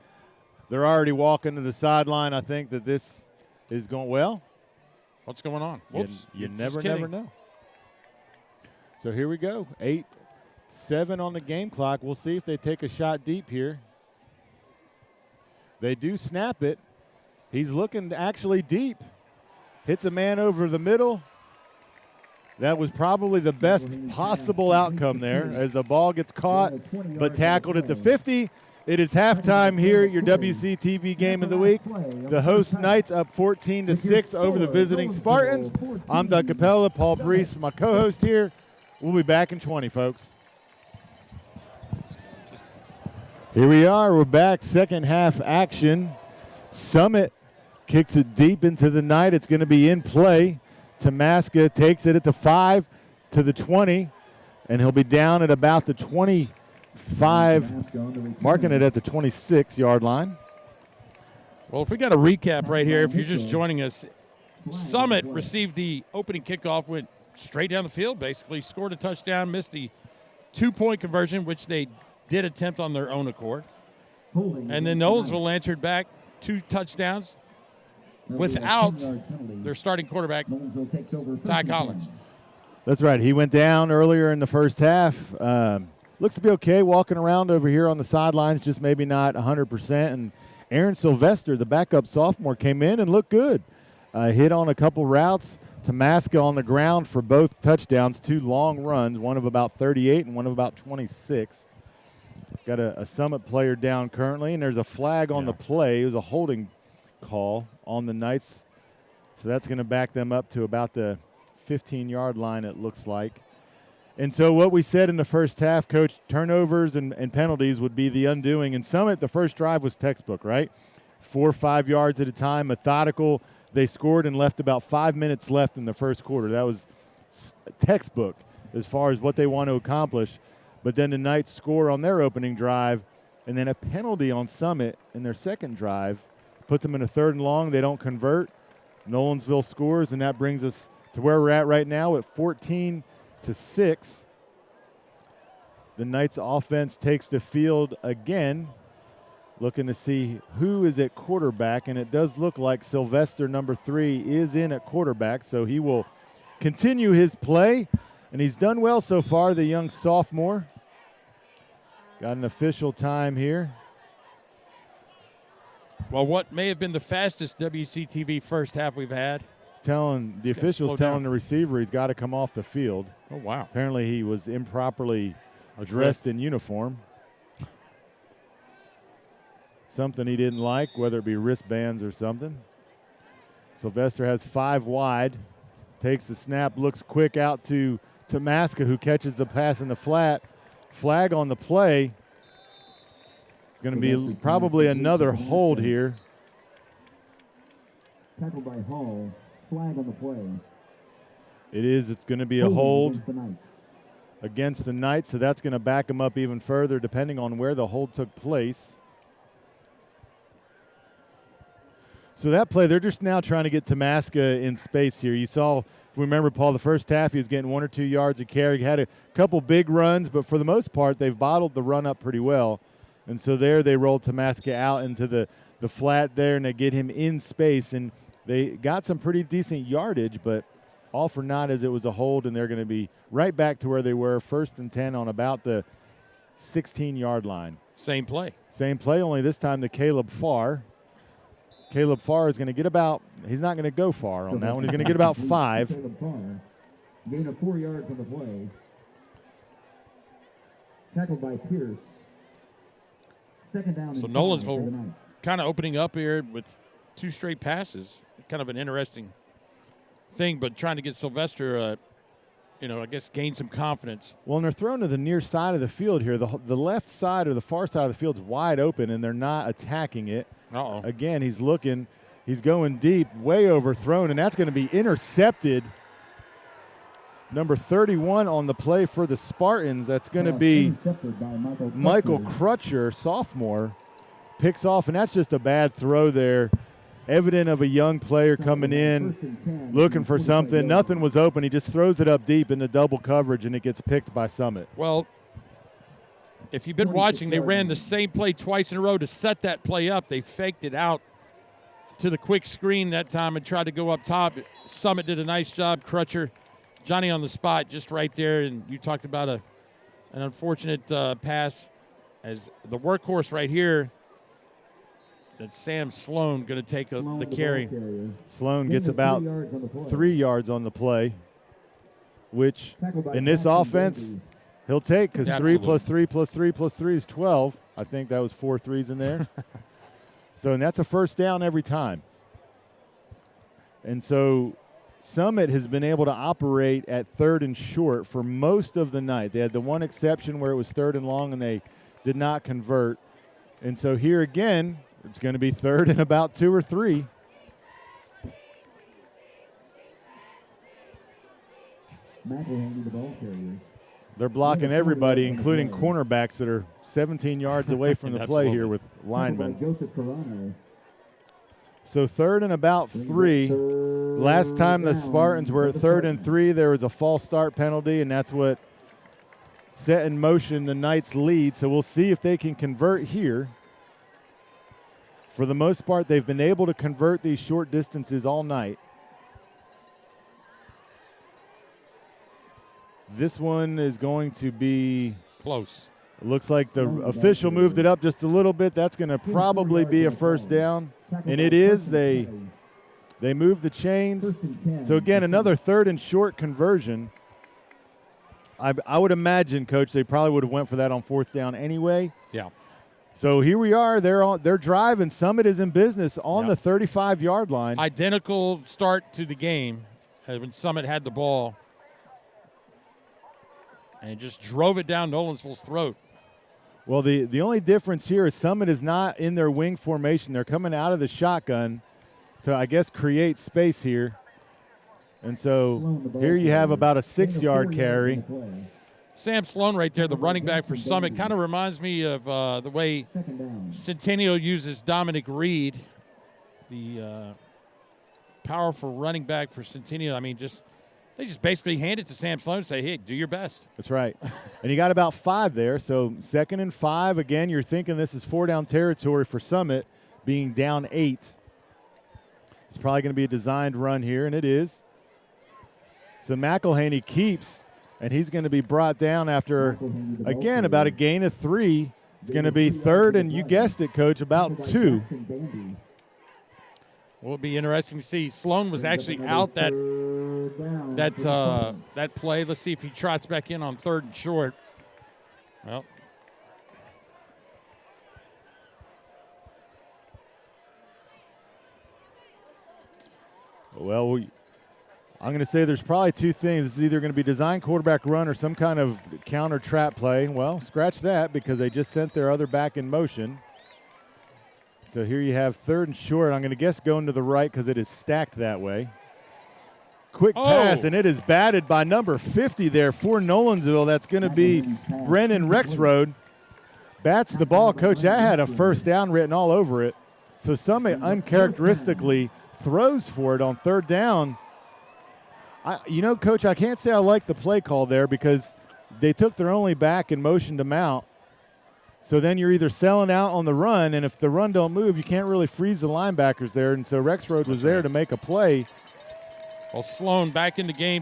They're already walking to the sideline. I think that this is going well. What's going on? Whoops. You never know. So here we go. 8-7 on the game clock. We'll see if they take a shot deep here. They do snap it. He's looking actually deep. Hits a man over the middle. That was probably the best possible outcome there as the ball gets caught but tackled at the 50. It is halftime here at your WCTV game of the week. The host Knights up 14-6 over the visiting Spartans. I'm Doug Capella, Paul Breece, my co-host here. We'll be back in 20, folks. Here we are. We're back. Second half action. Summit kicks it deep into the night. It's going to be in play. Tamaska takes it at the 5 to the 20, and he'll be down at about the 25, marking it at the 26-yard line. Well, if we got a recap right here, if you're just joining us, Summit received the opening kickoff, went straight down the field, basically, scored a touchdown, missed the 2-point conversion, which they did attempt on their own accord. And then Nolensville answered back 2 touchdowns without their starting quarterback, Ty Collins. That's right. He went down earlier in the first half. Looks to be okay walking around over here on the sidelines, just maybe not 100%. And Aaron Sylvester, the backup sophomore, came in and looked good. Hit on a couple routes. Tamaska on the ground for both touchdowns, 2 long runs, one of about 38 and one of about 26. Got a Summit player down currently, and there's a flag on the play. It was a holding call on the Knights. So that's going to back them up to about the 15-yard line, it looks like. And so what we said in the first half, Coach, turnovers and penalties would be the undoing. And Summit, the first drive was textbook, right? 4 or 5 yards at a time, methodical. They scored and left about 5 minutes left in the first quarter. That was textbook as far as what they want to accomplish. But then the Knights score on their opening drive, and then a penalty on Summit in their second drive puts them in a 3rd and long. They don't convert. Nolensville scores, and that brings us to where we're at right now at 14-6. The Knights offense takes the field again, looking to see who is at quarterback, and it does look like Sylvester, number 3, is in at quarterback, so he will continue his play, and he's done well so far, the young sophomore. Got an official time here. Well, what may have been the fastest WCTV first half we've had. The official's telling the receiver he's got to come off the field. Oh, wow. Apparently he was improperly dressed in uniform. Something he didn't like, whether it be wristbands or something. Sylvester has 5 wide. Takes the snap, looks quick out to Maska, who catches the pass in the flat. Flag on the play. It's going to be probably another hold here. Tackled by Hall. Flag on the play. It is. It's going to be a hold against the Knights, so that's going to back them up even further depending on where the hold took place. So that play, they're just now trying to get Tamaska in space here. You saw, if we remember, Paul, the first half he was getting 1 or 2 yards a carry. He had a couple big runs, but for the most part, they've bottled the run up pretty well. And so there they rolled Tamaska out into the flat there, and they get him in space. And they got some pretty decent yardage, but all for naught as it was a hold, and they're going to be right back to where they were, 1st and 10 on about the 16-yard line. Same play. Same play, only this time to Caleb Farr. Caleb Farr is going to get about, he's not going to go far on that one. He's going to get about 5. Caleb Farr, gain of 4 yards on the play. Tackled by Pierce. 2nd down. So Nolensville kind of opening up here with 2 straight passes. Kind of an interesting thing, but trying to get Sylvester, I guess, gain some confidence. Well, and they're thrown to the near side of the field here. The left side or the far side of the field is wide open, and they're not attacking it. Uh-oh. Again, he's looking. He's going deep, way overthrown, and that's going to be intercepted. Number 31 on the play for the Spartans. That's going to be Michael Crutcher, sophomore, picks off, and that's just a bad throw there. Evident of a young player coming in, looking for something. Nothing was open. He just throws it up deep into double coverage, and it gets picked by Summit. Well, if you've been watching, they ran the same play twice in a row to set that play up. They faked it out to the quick screen that time and tried to go up top. Summit did a nice job. Crutcher, Johnny on the spot just right there. And you talked about an unfortunate pass as the workhorse right here. That's Sam Sloan going to take the carry. Sloan gets about 3 yards on the play, which in this offense – he'll take, because 3 plus 3 plus 3 plus 3 is 12. I think that was 4 threes in there. And that's a first down every time. And so Summit has been able to operate at 3rd and short for most of the night. They had the one exception where it was 3rd and long and they did not convert. And so here again, it's going to be 3rd and about 2 or 3. McElhaney, the ball carrier. They're blocking everybody, including cornerbacks that are 17 yards away from the play here with linemen. So 3rd and about 3. Last time the Spartans were at 3rd and 3, there was a false start penalty, and that's what set in motion the Knights' lead. So we'll see if they can convert here. For the most part, they've been able to convert these short distances all night. This one is going to be close. It looks like the official moved it up just a little bit. That's going to probably be a first down, and it is. They move the chains. So, again, another 3rd and short conversion. I would imagine, Coach, they probably would have went for that on 4th down anyway. Yeah. So here we are. They're driving. Summit is in business on the 35-yard line. Identical start to the game when Summit had the ball. And just drove it down Nolensville's throat. Well, the only difference here is Summit is not in their wing formation. They're coming out of the shotgun to, I guess, create space here. And so here you have about a 6-yard carry. Sam Sloan right there, the running back for Summit, kind of reminds me of the way Centennial uses Dominic Reed, the powerful running back for Centennial. I mean, they just basically hand it to Sam Sloan and say, hey, do your best. That's right. And you got about 5 there. So 2nd and 5. Again, you're thinking this is 4-down territory for Summit, being down 8. It's probably going to be a designed run here, and it is. So McElhaney keeps, and he's going to be brought down after, again, about a gain of 3. It's going to be 3rd, and you guessed it, Coach, about 2. Well, it'll be interesting to see. Sloan was actually out that play. Let's see if he trots back in on 3rd and short. Well, Well, I'm going to say there's probably two things. It's either going to be design quarterback run or some kind of counter trap play. Well, scratch that because they just sent their other back in motion. So here you have 3rd and short. I'm going to guess going to the right because it is stacked that way. Quick pass, and it is batted by number 50 there for Nolensville. That's going to be Brennan Rexroad. Bats the ball. Coach, that had a first down written all over it. So Summit uncharacteristically throws for it on 3rd down. Coach, I can't say I like the play call there because they took their only back and motioned them out. So then you're either selling out on the run, and if the run don't move, you can't really freeze the linebackers there. And so Rexroad was there to make a play. Well, Sloan back in the game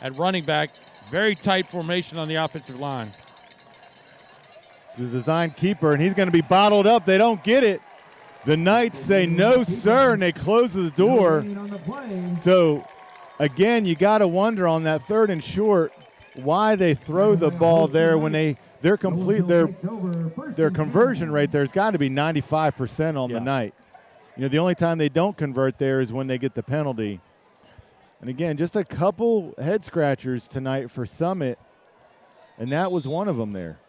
at running back. Very tight formation on the offensive line. It's the design keeper, and he's going to be bottled up. They don't get it. The Knights say no, sir, and they close the door. So, again, you got to wonder on that 3rd and short why they throw the ball there when their conversion rate there has got to be 95% on the night. The only time they don't convert there is when they get the penalty. And again, just a couple head scratchers tonight for Summit, and that was one of them there.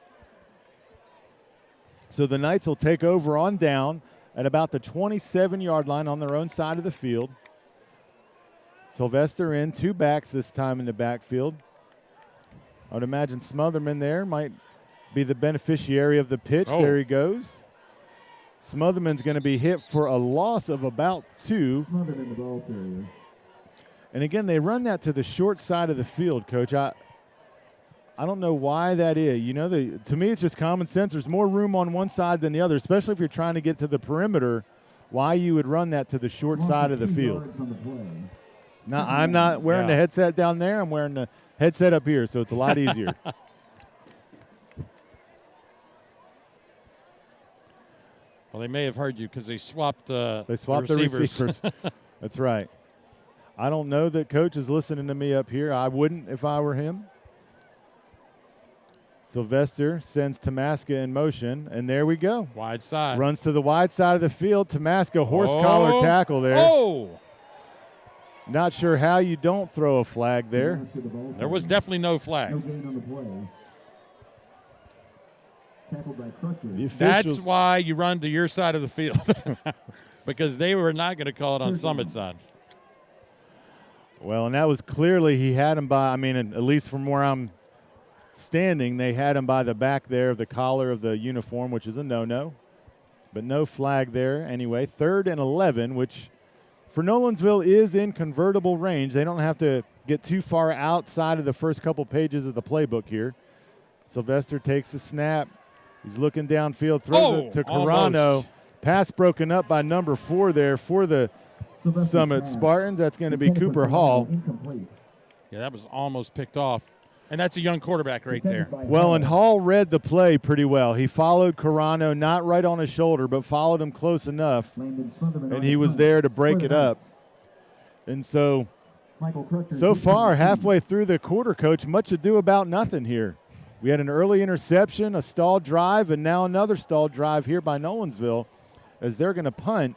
So the Knights will take over on down at about the 27-yard line on their own side of the field. Sylvester in, 2 backs this time in the backfield. I would imagine Smotherman there might be the beneficiary of the pitch. Oh. There he goes. Smotherman's going to be hit for a loss of about 2. Smotherman, the ball carrier. And again, they run that to the short side of the field, Coach. I don't know why that is. To me, it's just common sense. There's more room on one side than the other, especially if you're trying to get to the perimeter, why you would run that to the short side of the field. Now, I'm not wearing the headset down there. I'm wearing the headset up here, so it's a lot easier. Well, they may have heard you because they swapped the receivers. That's right. I don't know that Coach is listening to me up here. I wouldn't if I were him. Sylvester sends Tamaska in motion, and there we go. Wide side. Runs to the wide side of the field. Tamaska collar tackle there. Oh! Not sure how you don't throw a flag there. There was definitely no flag. That's why you run to your side of the field, because they were not going to call it on Summit side. Well, and that was clearly he had him by, at least from where I'm standing, they had him by the back there of the collar of the uniform, which is a no-no. But no flag there anyway. 3rd and 11, which for Nolensville is in convertible range. They don't have to get too far outside of the first couple pages of the playbook here. Sylvester takes the snap. He's looking downfield, throws it to Carano. Pass broken up by number 4 there for the Summit Spartans. That's going to be Cooper Hall. Yeah, that was almost picked off. And that's a young quarterback right there. Well, and Hall read the play pretty well. He followed Carano, not right on his shoulder, but followed him close enough, and he was there to break it up. And so far, halfway through the quarter, Coach, much ado about nothing here. We had an early interception, a stalled drive, and now another stalled drive here by Nolensville as they're going to punt.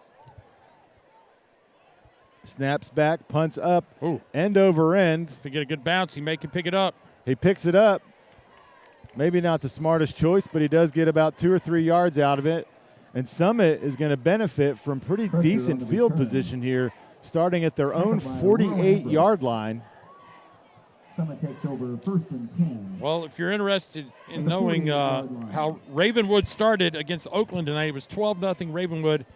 Snaps back, punts up, end over end. If you get a good bounce, he can pick it up. He picks it up. Maybe not the smartest choice, but he does get about 2 or 3 yards out of it. And Summit is going to benefit from pretty decent field position here, starting at their own 48-yard line. Summit takes over 1st and 10. Well, if you're interested in knowing how Ravenwood started against Oakland tonight, it was 12-0 Ravenwood.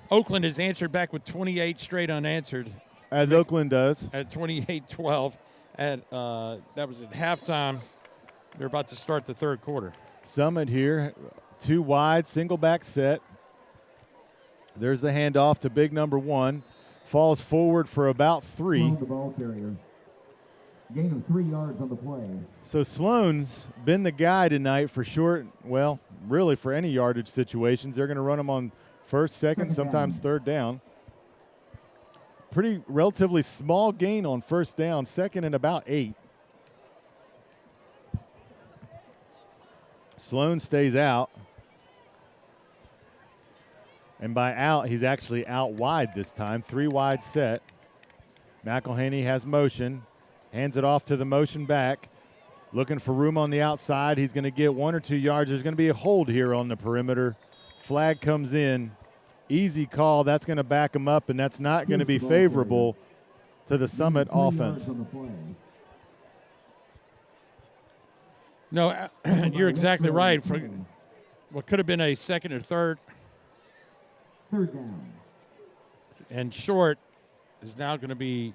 Oakland has answered back with 28 straight unanswered. As Oakland does. At 28-12. That was at halftime. They're about to start the 3rd quarter. Summit here, 2 wide, single back set. There's the handoff to big number 1. Falls forward for about 3. The ball carrier. Gain of 3 yards on the play. So Sloan's been the guy tonight for short, well, really for any yardage situations. They're going to run them on 1st, 2nd, sometimes 3rd down. Pretty relatively small gain on 1st down, 2nd and about 8. Sloan stays out. And by out, he's actually out wide this time. 3 wide set. McElhaney has motion, hands it off to the motion back, looking for room on the outside. He's going to get 1 or 2 yards. There's going to be a hold here on the perimeter. Flag comes in. Easy call. That's going to back him up, and that's not going to be favorable to the Summit offense. No, you're exactly right. For what could have been a second or third. Third down. And short is now going to be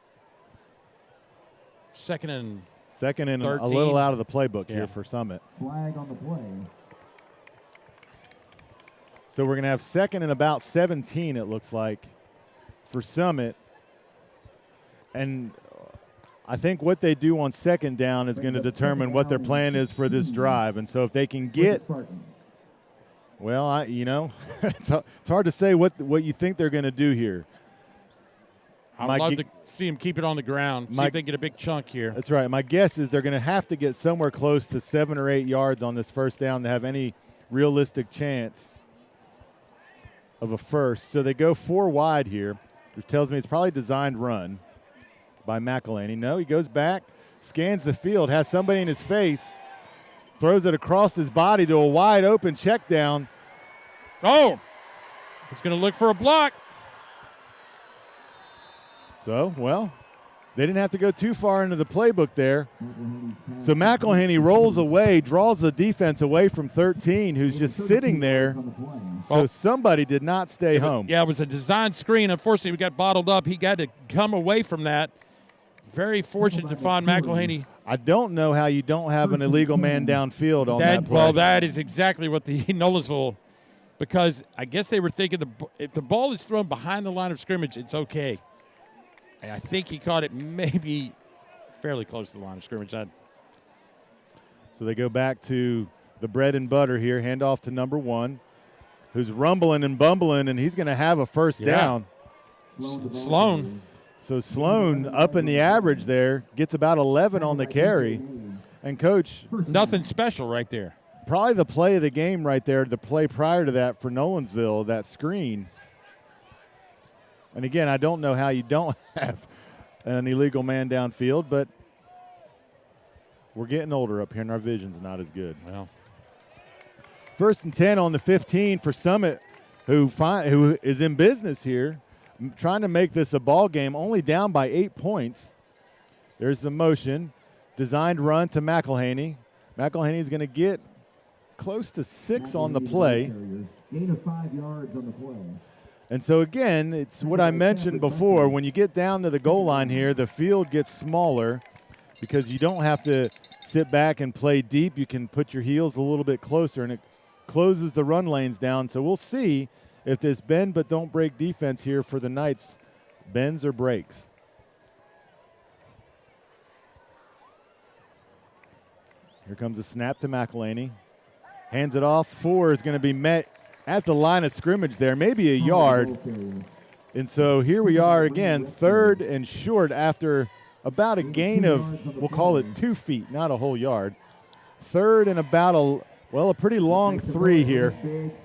second and 13. A little out of the playbook here for Summit. Flag on the play. So we're going to have second and about 17, it looks like, for Summit. And I think what they do on second down is going to determine what their plan is for this drive. And so if they can get – well, it's hard to say what you think they're going to do here. I'd love to see them keep it on the ground, see if they get a big chunk here. That's right. My guess is they're going to have to get somewhere close to 7 or 8 yards on this first down to have any realistic chance of a first. So they go 4 wide here, which tells me it's probably designed run by McElhaney. No, he goes back, scans the field, has somebody in his face, throws it across his body to a wide open check down. Oh, he's going to look for a block. So, well, they didn't have to go too far into the playbook there. So McElhaney rolls away, draws the defense away from 13, who's just sitting there. So somebody did not stay home. Yeah, it was a design screen. Unfortunately, we got bottled up. He got to come away from that. Very fortunate to find McElhaney. I don't know how you don't have an illegal man downfield on that play. Well, that is exactly what the Nolensville, because I guess they were thinking if the ball is thrown behind the line of scrimmage, it's okay. I think he caught it maybe fairly close to the line of scrimmage. So they go back to the bread and butter here, hand off to number 1, who's rumbling and bumbling, and he's going to have a first down. Sloan. So Sloan up in the average there, gets about 11 on the carry. And, Coach. Nothing special right there. Probably the play of the game right there, the play prior to that for Nolensville, that screen. And, again, I don't know how you don't have an illegal man downfield, but we're getting older up here, and our vision's not as good. Well, 1st and 10 on the 15 for Summit, who is in business here, trying to make this a ball game, only down by 8 points. There's the motion. Designed run to McElhaney. McElhaney's going to get close to 6 on the play. Gain of 5 yards on the play. And so, again, it's what I mentioned before. When you get down to the goal line here, the field gets smaller because you don't have to sit back and play deep. You can put your heels a little bit closer, and it closes the run lanes down. So we'll see if this bend but don't break defense here for the Knights bends or breaks. Here comes a snap to McElhaney. Hands it off. 4 is going to be met at the line of scrimmage there, maybe a yard. And so here we are again, 3rd and short after about a gain of, we'll call it 2 feet, not a whole yard. 3rd and about a pretty long 3 here.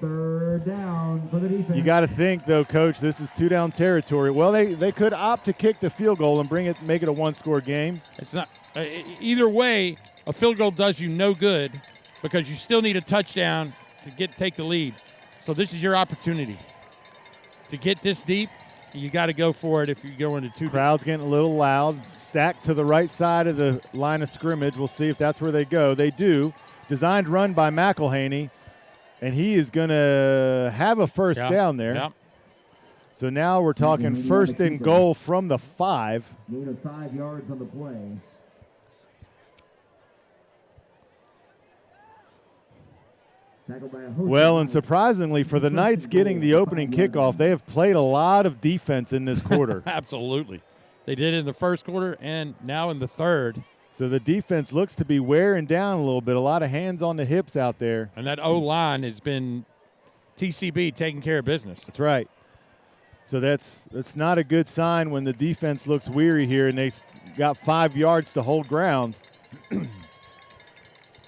Third down for the defense. You got to think, though, Coach, this is 2-down territory. Well, they could opt to kick the field goal and make it a 1-score game. It's not either way. A field goal does you no good because you still need a touchdown to take the lead. So this is your opportunity to get this deep. You got to go for it if you go into 2. Crowd's getting a little loud. Stacked to the right side of the line of scrimmage. We'll see if that's where they go. They do. Designed run by McElhaney, and he is going to have a first down there. Yep. So now we're talking 1st and goal from the 5. Gain of 5 yards on the play. Well, and surprisingly for the Knights getting the opening kickoff, they have played a lot of defense in this quarter. Absolutely. They did it in the first quarter and now in the third. So the defense looks to be wearing down a little bit. A lot of hands on the hips out there. And that O-line has been TCB taking care of business. That's right. So that's not a good sign when the defense looks weary here and they got 5 yards to hold ground.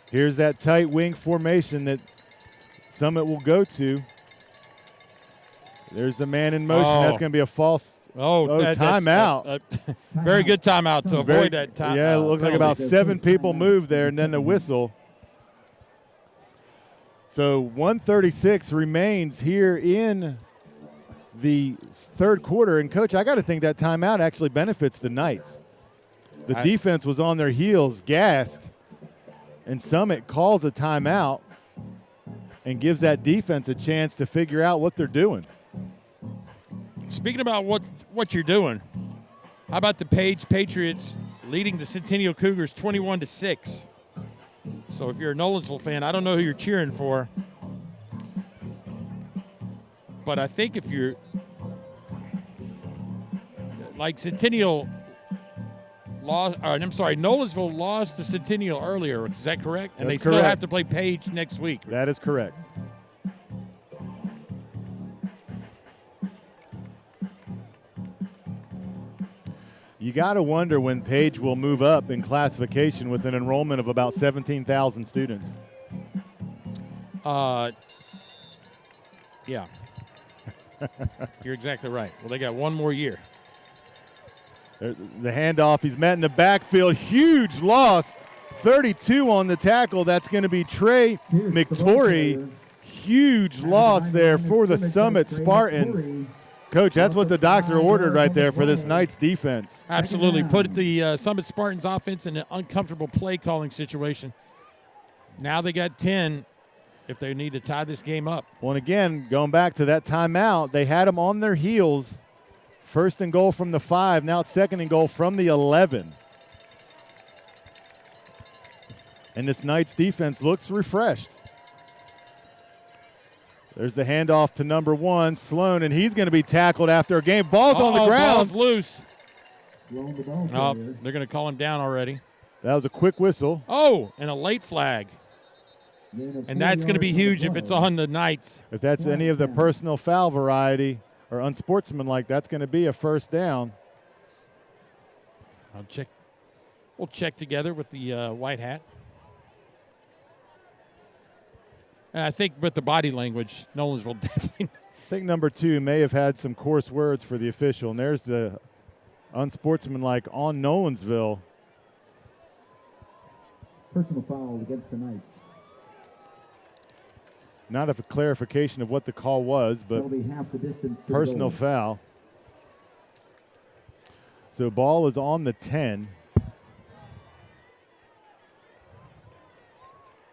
Here's that tight wing formation that Summit will go to. There's the man in motion. Oh. That's going to be a false That's timeout. Very good timeout to avoid that time. Yeah, it looks like about 7 people moved there, and then the whistle. So 136 remains here in the third quarter. And, Coach, I got to think that timeout actually benefits the Knights. The defense was on their heels, gassed, and Summit calls a timeout and gives that defense a chance to figure out what they're doing. Speaking about what you're doing, how about the Page Patriots leading the Centennial Cougars 21-6? So if you're a Nolensville fan, I don't know who you're cheering for, but I think if you're like Centennial Nolensville lost to Centennial earlier. Is that correct? And That's they still correct. have to play Page next week. That is correct. You got to wonder when Page will move up in classification with an enrollment of about 17,000 students. Yeah. You're exactly right. Well, they got one more year. The handoff, he's met in the backfield. Huge loss. 32 on the tackle. That's going to be Trey McTorrey. Huge loss there for the Summit Spartans. Coach, that's what the doctor ordered right there for this Knights defense. Absolutely. Put the Summit Spartans offense in an uncomfortable play calling situation. Now they got 10 if they need to tie this game up. Well, and again, going back to that timeout, they had them on their heels. First and goal from the 5. Now it's second and goal from the 11. And this Knights defense looks refreshed. There's the handoff to number 1, Sloan, and he's going to be tackled after a game. Ball's on the ground. Ball's loose. Oh, they're going to call him down already. That was a quick whistle. Oh, and a late flag. And that's going to be huge if it's on the Knights. If that's any of the personal foul variety or unsportsmanlike, that's going to be a first down. I'll check. We'll check together with the white hat. And I think with the body language, Nolensville definitely. I think number 2 may have had some coarse words for the official. And there's the unsportsmanlike on Nolensville. Personal foul against the Knights. Not a clarification of what the call was, but That'll be half the distance to personal the goal. foul. So ball is on the 10.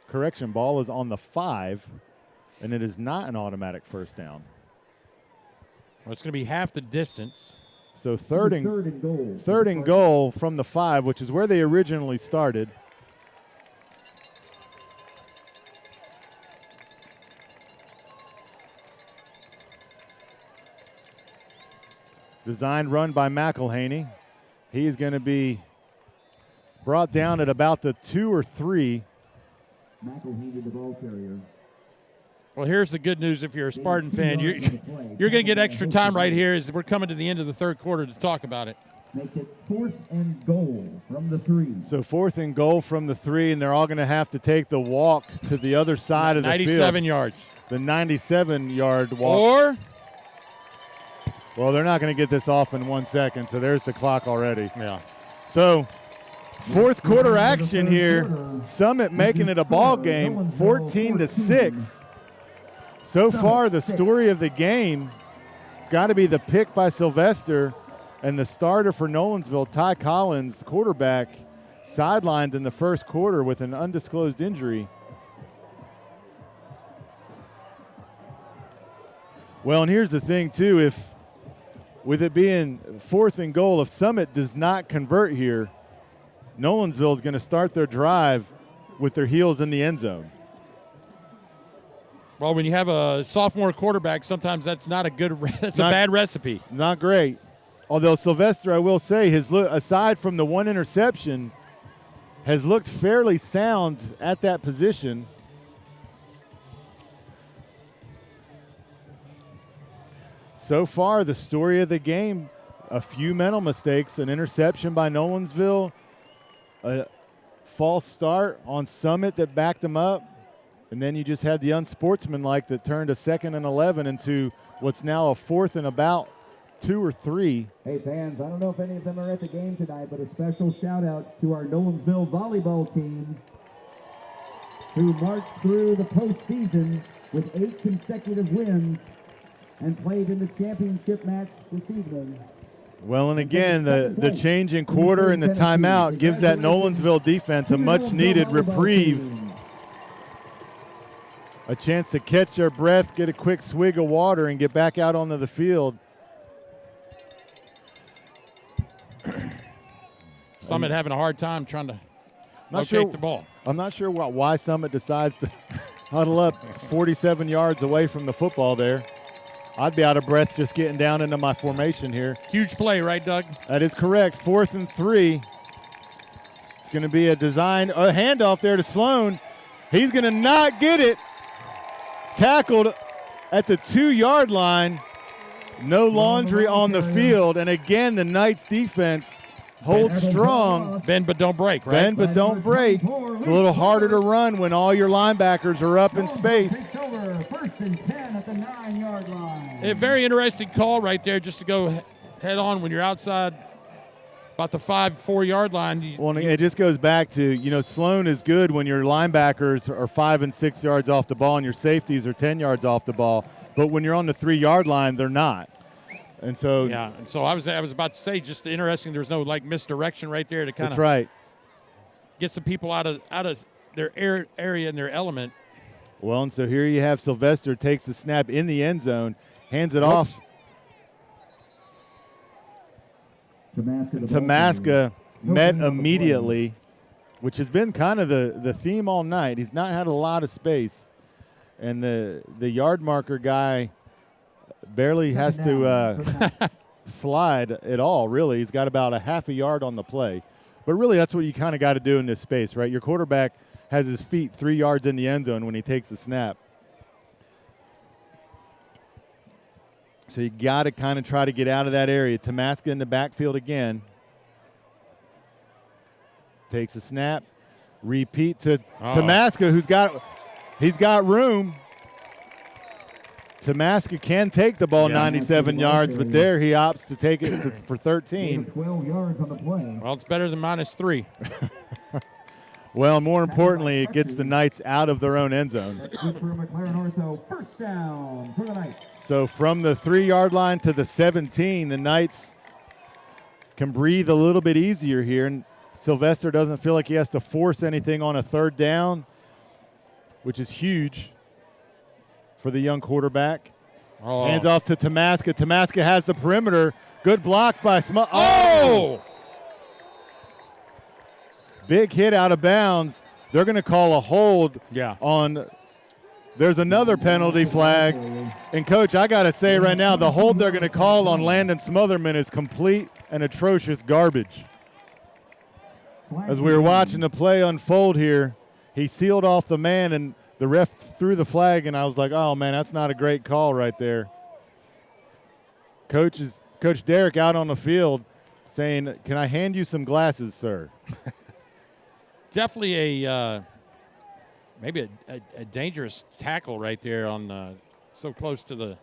Correction, ball is on the 5, and it is not an automatic first down. Well, it's going to be half the distance. So third and goal from the 5, which is where they originally started. Designed run by McElhaney. He is going to be brought down at about the 2 or 3. McElhaney, the ball carrier. Well, here's the good news if you're a Spartan fan. You're going to get extra time right here as we're coming to the end of the third quarter to talk about it. Makes it 4th and goal from the 3. So 4th and goal from the 3, and they're all going to have to take the walk to the other side of the field. 97 yards. The 97-yard walk. Or? Well, they're not going to get this off in 1 second, so there's the clock already. Yeah. So fourth quarter action here. Summit making it a ball game, 14-6. So far, the story of the game, it's got to be the pick by Sylvester and the starter for Nolensville, Ty Collins, the quarterback, sidelined in the first quarter with an undisclosed injury. Well, and here's the thing, too. With it being 4th and goal, if Summit does not convert here, Nolensville is going to start their drive with their heels in the end zone. Well, when you have a sophomore quarterback, sometimes that's not a good. That's a bad recipe. Not great. Although Sylvester, I will say, aside from the 1 interception, has looked fairly sound at that position. So far, the story of the game, a few mental mistakes, an interception by Nolensville, a false start on Summit that backed them up. And then you just had the unsportsmanlike that turned a 2nd and 11 into what's now a 4th and about 2 or 3. Hey fans, I don't know if any of them are at the game tonight, but a special shout out to our Nolensville volleyball team who marched through the postseason with 8 consecutive wins and played in the championship match this evening. Well, and again, the change in quarter and the timeout gives that Nolensville defense a much-needed reprieve. A chance to catch their breath, get a quick swig of water, and get back out onto the field. Summit having a hard time trying to locate the ball. I'm not sure why Summit decides to huddle up 47 yards away from the football there. I'd be out of breath just getting down into my formation here. Huge play, right, Doug? That is correct. 4th and 3. It's going to be a handoff there to Sloan. He's going to not get it. Tackled at the 2-yard line. No laundry on the field. And again, the Knights defense holds strong. Bend but don't break, right? Bend but don't break. It's a little harder to run when all your linebackers are up in space. 1st and 10 at the 9-yard line. A very interesting call right there, just to go head on when you're outside about the 4-yard line. Well, it just goes back to, Sloan is good when your linebackers are 5 and 6 yards off the ball and your safeties are 10 yards off the ball. But when you're on the 3-yard line, they're not. And so I was about to say, just interesting. There's no misdirection right there to kind of right. Get some people out of their area and their element. Well, and so here you have Sylvester takes the snap in the end zone, hands it off. Tamaska met immediately, which has been kind of the theme all night. He's not had a lot of space, and the yard marker guy barely has to slide at all, really. He's got about a half a yard on the play. But really, that's what you kind of got to do in this space, right? Your quarterback has his feet 3 yards in the end zone when he takes the snap. So you got to kind of try to get out of that area. Tamaska in the backfield again. Takes a snap. Repeat to Tamaska, he's got room. Tamaska can take the ball 97 yards, but there he opts to take it for 13. 12 yards on the play. Well, it's better than -3. Well, more importantly, it gets the Knights out of their own end zone. First down for the Knights. So from the 3-yard line to the 17, the Knights can breathe a little bit easier here. And Sylvester doesn't feel like he has to force anything on a 3rd down, which is huge for the young quarterback. Hands off to Tamaska. Tamaska has the perimeter. Good block by Big hit out of bounds. They're going to call a hold on. There's another penalty flag. And, Coach, I got to say right now, the hold they're going to call on Landon Smotherman is complete and atrocious garbage. As we were watching the play unfold here, he sealed off the man, and the ref threw the flag, and I was like, oh, man, that's not a great call right there. Coach Derek out on the field saying, can I hand you some glasses, sir? Definitely maybe a dangerous tackle right there on so close to the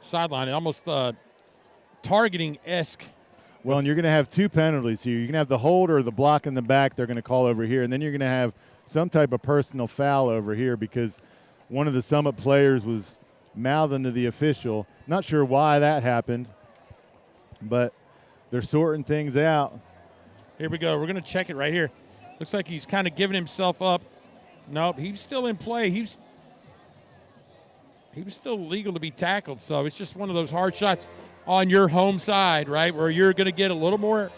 sideline. Almost targeting-esque. Well, and you're going to have 2 penalties here. You're going to have the hold or the block in the back they're going to call over here, and then you're going to have some type of personal foul over here because one of the Summit players was mouthing to the official. Not sure why that happened, but they're sorting things out. Here we go. We're going to check it right here. Looks like he's kind of giving himself up. Nope, he's still in play. He was still legal to be tackled, so it's just one of those hard shots on your home side, right, where you're going to get a little more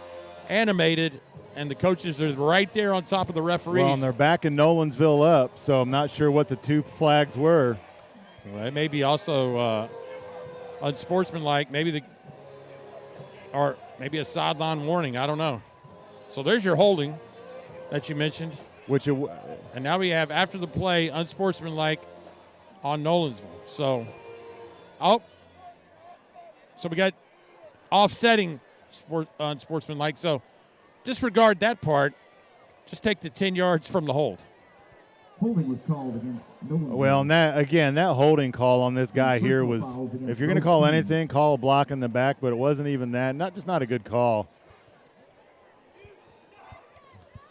animated, and the coaches are right there on top of the referees. Well, and they're backing Nolensville up, so I'm not sure what the 2 flags were. Well, it may be also unsportsmanlike, maybe a sideline warning. I don't know. So there's your holding that you mentioned. And now we have, after the play, unsportsmanlike on Nolensville. So we got offsetting unsportsmanlike. So disregard that part. Just take the 10 yards from the hold. Holding was called against Nolensville. Well, and that holding call on this guy here was, if you're going to call anything, call a block in the back, but it wasn't even that. Not a good call.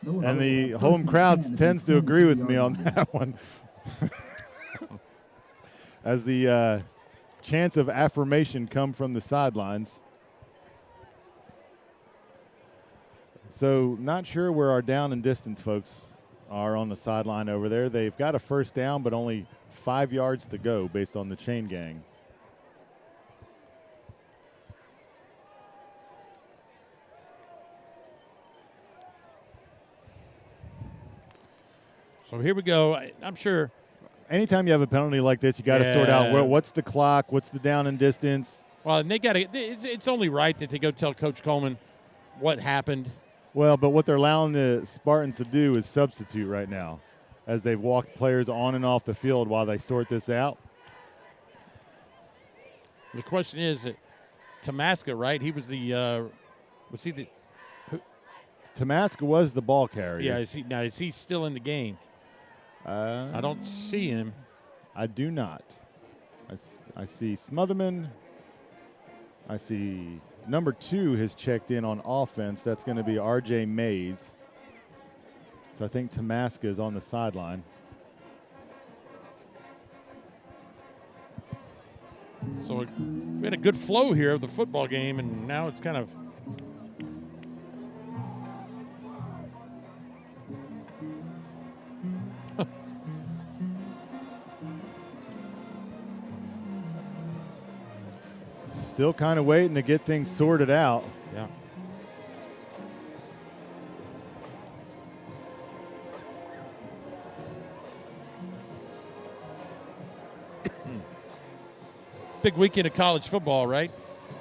And the home crowd tends to agree with me on that one. As the chants of affirmation come from the sidelines. So not sure where our down and distance folks are on the sideline over there. They've got a first down, but only 5 yards to go based on the chain gang. So here we go. I'm sure. Anytime you have a penalty like this, you got to sort out what's the clock, what's the down and distance. Well, and they got to. It's only right that they go tell Coach Coleman what happened. Well, but what they're allowing the Spartans to do is substitute right now, as they've walked players on and off the field while they sort this out. The question is, Tamaska, right? He was the. Was he the? Tamaska was the ball carrier. Yeah. Is he still in the game? I don't see him. I do not. I see Smotherman. I see number 2 has checked in on offense. That's going to be R.J. Mays. So I think Tamaska is on the sideline. So we had a good flow here of the football game, and now it's kind of. Still kind of waiting to get things sorted out. Yeah. Big weekend of college football, right?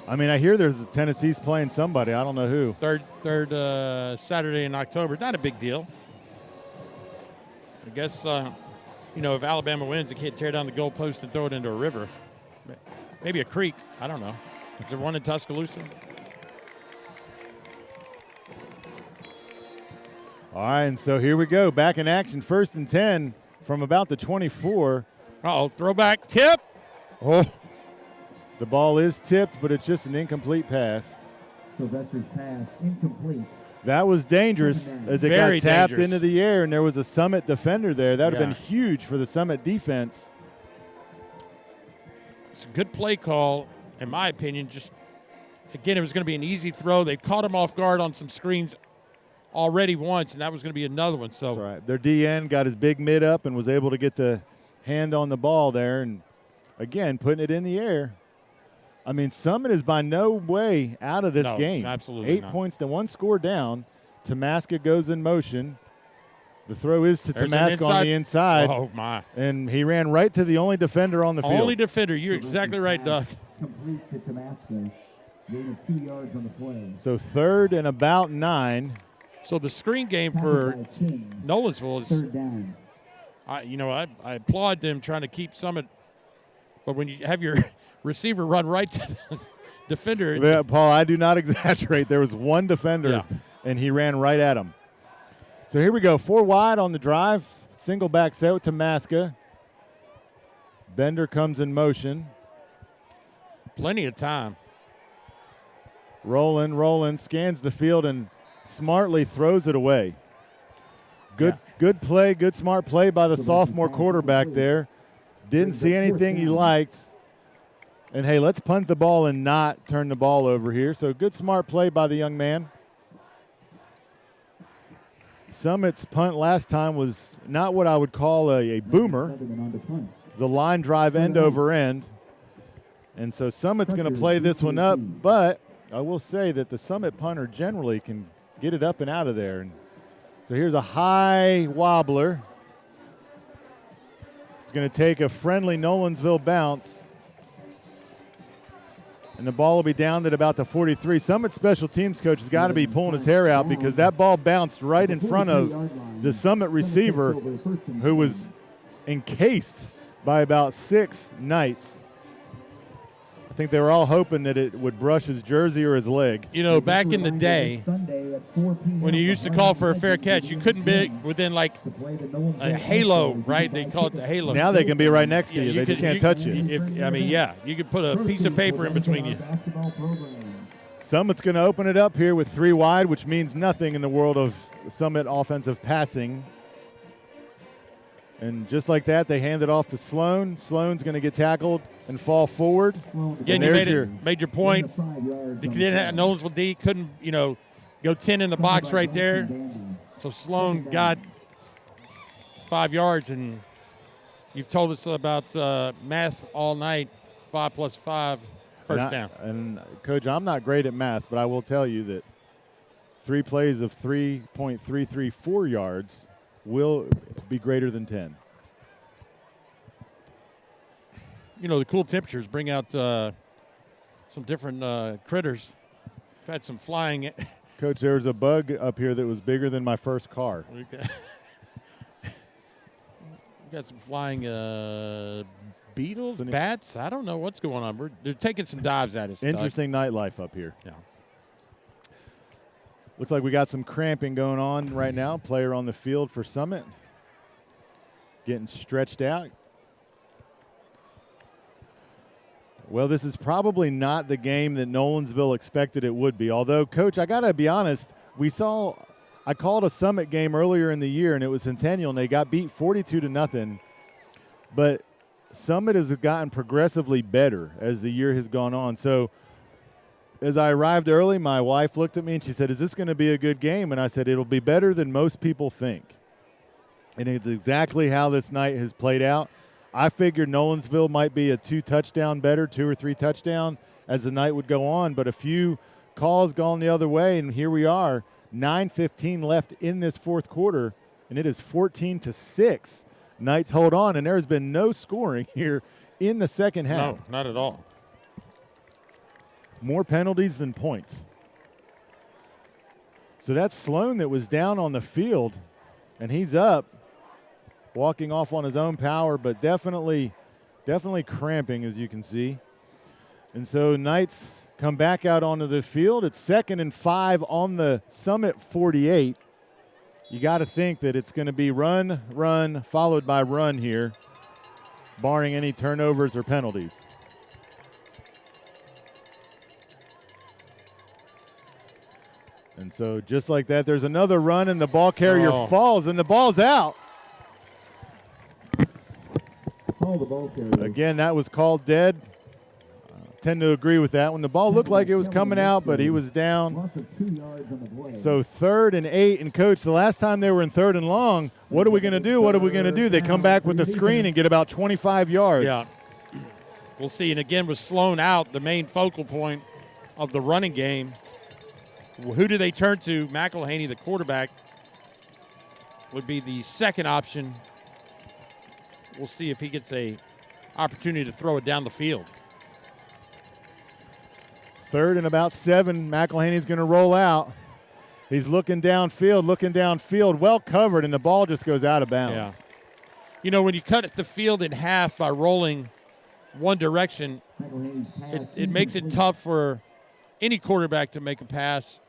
I mean, I hear there's Tennessee's playing somebody. I don't know who. Third Saturday in October. Not a big deal. I guess, if Alabama wins, they can't tear down the goalpost and throw it into a river. Maybe a creek. I don't know. Is there one in Tuscaloosa? All right, and so here we go. Back in action, 1st and 10 from about the 24. Uh-oh, throwback, tip. Oh, the ball is tipped, but it's just an incomplete pass. Sylvester's pass incomplete. That was dangerous as it Very got tapped dangerous. into the air, and there was a Summit defender there. That would have Yeah. been huge for the Summit defense. It's a good play call, in my opinion. Just, again, it was going to be an easy throw. They caught him off guard on some screens already once, and that was going to be another one. So That's right. Their DN got his big mid up and was able to get the hand on the ball there, and, again, putting it in the air. I mean, Summit is by no way out of this game. Absolutely 8 not. points to 1 score down. Tamaska goes in motion. The throw is to There's an Tamaska on the inside. Oh, my. And he ran right to the only defender on the field. Only defender. You're exactly right, Doug. Complete to Tamaska. Gain of 2 yards on the play. So 3rd and about 9. So the screen game for Nolensville is, 3rd down. I applaud them trying to keep Summit. But when you have your receiver run right to the defender. Yeah, Paul, I do not exaggerate. There was one defender, Yeah. and he ran right at him. So here we go. 4 wide on the drive. Single back set with Tamaska. Bender comes in motion. Plenty of time. Rolling, scans the field and smartly throws it away. Good play, good smart play by the sophomore quarterback there. Didn't see anything he liked. And, hey, let's punt the ball and not turn the ball over here. So good smart play by the young man. Summit's punt last time was not what I would call a boomer. It was a line drive end over end. And so Summit's going to play this one up, but I will say that the Summit punter generally can get it up and out of there. And so here's a high wobbler. It's going to take a friendly Nolensville bounce. And the ball will be down at about the 43. Summit special teams coach has got to be pulling his hair out because that ball bounced right in front of the Summit receiver who was encased by about 6 Knights. I think they were all hoping that it would brush his jersey or his leg. Back in the day, Saturday at 4 p.m. when you used to call for a fair catch, you couldn't be within like a halo, right? They call it the halo. Now they can be right next to you. They just can't touch you. You could put a piece of paper in between you. Summit's going to open it up here with 3 wide, which means nothing in the world of Summit offensive passing. And just like that, they hand it off to Sloan. Sloan's going to get tackled and fall forward. Again, you made your point. Nolensville D couldn't, go 10 in the box right there. So Sloan got 5 yards, and you've told us about math all night, 5 plus 5, first down. And, Coach, I'm not great at math, but I will tell you that 3 plays of 3.334 yards will be greater than 10. The cool temperatures bring out some different critters. I've had some flying. Coach, there was a bug up here that was bigger than my first car. We got some flying beetles, bats. I don't know what's going on. They're taking some dives at us. Interesting nightlife up here. Yeah. Looks like we got some cramping going on right now. Player on the field for Summit. Getting stretched out. Well, this is probably not the game that Nolensville expected it would be. Although, Coach, I got to be honest, I called a Summit game earlier in the year, and it was Centennial, and they got beat 42-0. But Summit has gotten progressively better as the year has gone on. So, as I arrived early, my wife looked at me and she said, "Is this going to be a good game?" And I said, "It'll be better than most people think." And it's exactly how this night has played out. I figured Nolensville might be a 2-touchdown better, 2 or 3 touchdown as the night would go on, but a few calls gone the other way, and here we are, 9:15 left in this fourth quarter, and it is 14-6. Knights hold on, and there's been no scoring here in the second half. No, not at all. More penalties than points. So that's Sloan that was down on the field, and he's up, walking off on his own power, but definitely cramping, as you can see. And so Knights come back out onto the field. It's 2nd and 5 on the Summit 48. You got to think that it's going to be run, followed by run here, barring any turnovers or penalties. And so just like that, there's another run, and the ball carrier falls, and the ball's out. The ball carrier. Again, that was called dead. Tend to agree with that one. The ball looked like it was coming out, but he was down. Loss of 2 yards on the play. So 3rd and 8. And, Coach, the last time they were in 3rd and long, what are we going to do? They come back with the screen and get about 25 yards. Yeah. We'll see. And, again, with Sloan out, the main focal point of the running game, who do they turn to? McElhaney, the quarterback, would be the second option. We'll see if he gets a opportunity to throw it down the field. 3rd and about 7. McElhaney's going to roll out. He's looking downfield, well covered, and the ball just goes out of bounds. Yeah. When you cut the field in half by rolling one direction, it makes it tough for any quarterback to make a pass,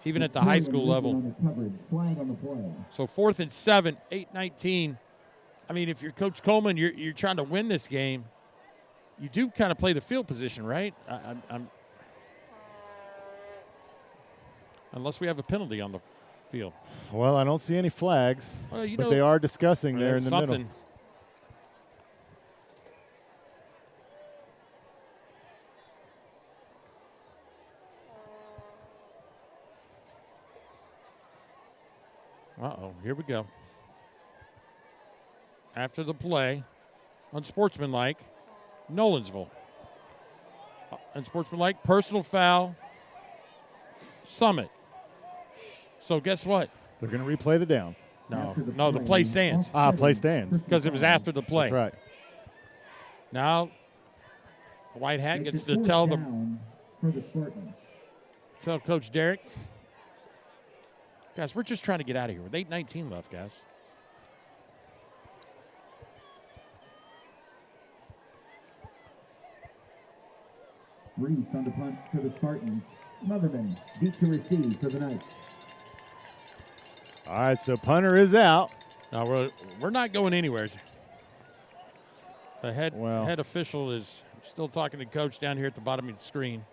even at the high school level. So 4th and 7, 8-19. I mean, if you're Coach Coleman, you're trying to win this game. You do kind of play the field position, right? Unless we have a penalty on the field. Well, I don't see any flags, but they are discussing there in the middle. Uh-oh, here we go. After the play, unsportsmanlike, Nolensville. Unsportsmanlike, personal foul, Summit. So guess what? They're going to replay the down. No, the play stands. Play stands. Because it was after the play. That's right. Now, the white hat gets to tell them. Tell Coach Derek. Guys, we're just trying to get out of here. With 8:19 left, guys. Breece on the punt for the Spartans. Smotherman deep to receive for the Knights. All right, so punter is out. No, we're not going anywhere. The head official is still talking to coach down here at the bottom of the screen.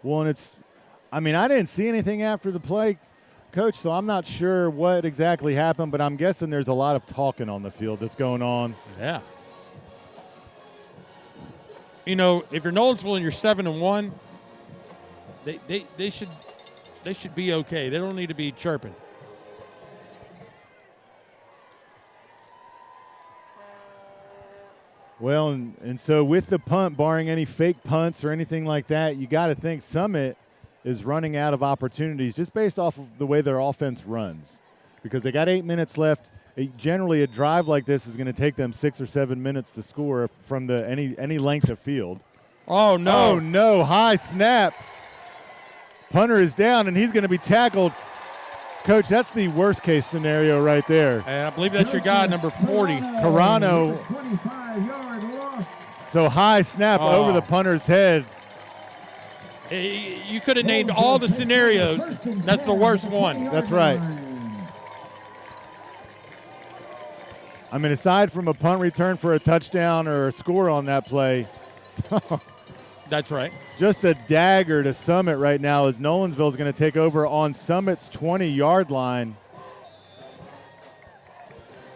Well, and I didn't see anything after the play, Coach, so I'm not sure what exactly happened, but I'm guessing there's a lot of talking on the field that's going on. Yeah. You know, if you're Nolensville and you're 7-1, they should be okay. They don't need to be chirping. Well, and so with the punt, barring any fake punts or anything like that, you got to think Summit is running out of opportunities just based off of the way their offense runs, because they got 8 minutes left. Generally, a drive like this is going to take them 6 or 7 minutes to score from any length of field. Oh, no. Oh, no. High snap. Punter is down, and he's going to be tackled. Coach, that's the worst-case scenario right there. And I believe that's your guy, number 40. Carano. 25-yard loss. So high snap over the punter's head. You could have named all the scenarios. That's the worst one. That's right. I mean, aside from a punt return for a touchdown or a score on that play. That's right. Just a dagger to Summit right now as Nolensville is going to take over on Summit's 20-yard line.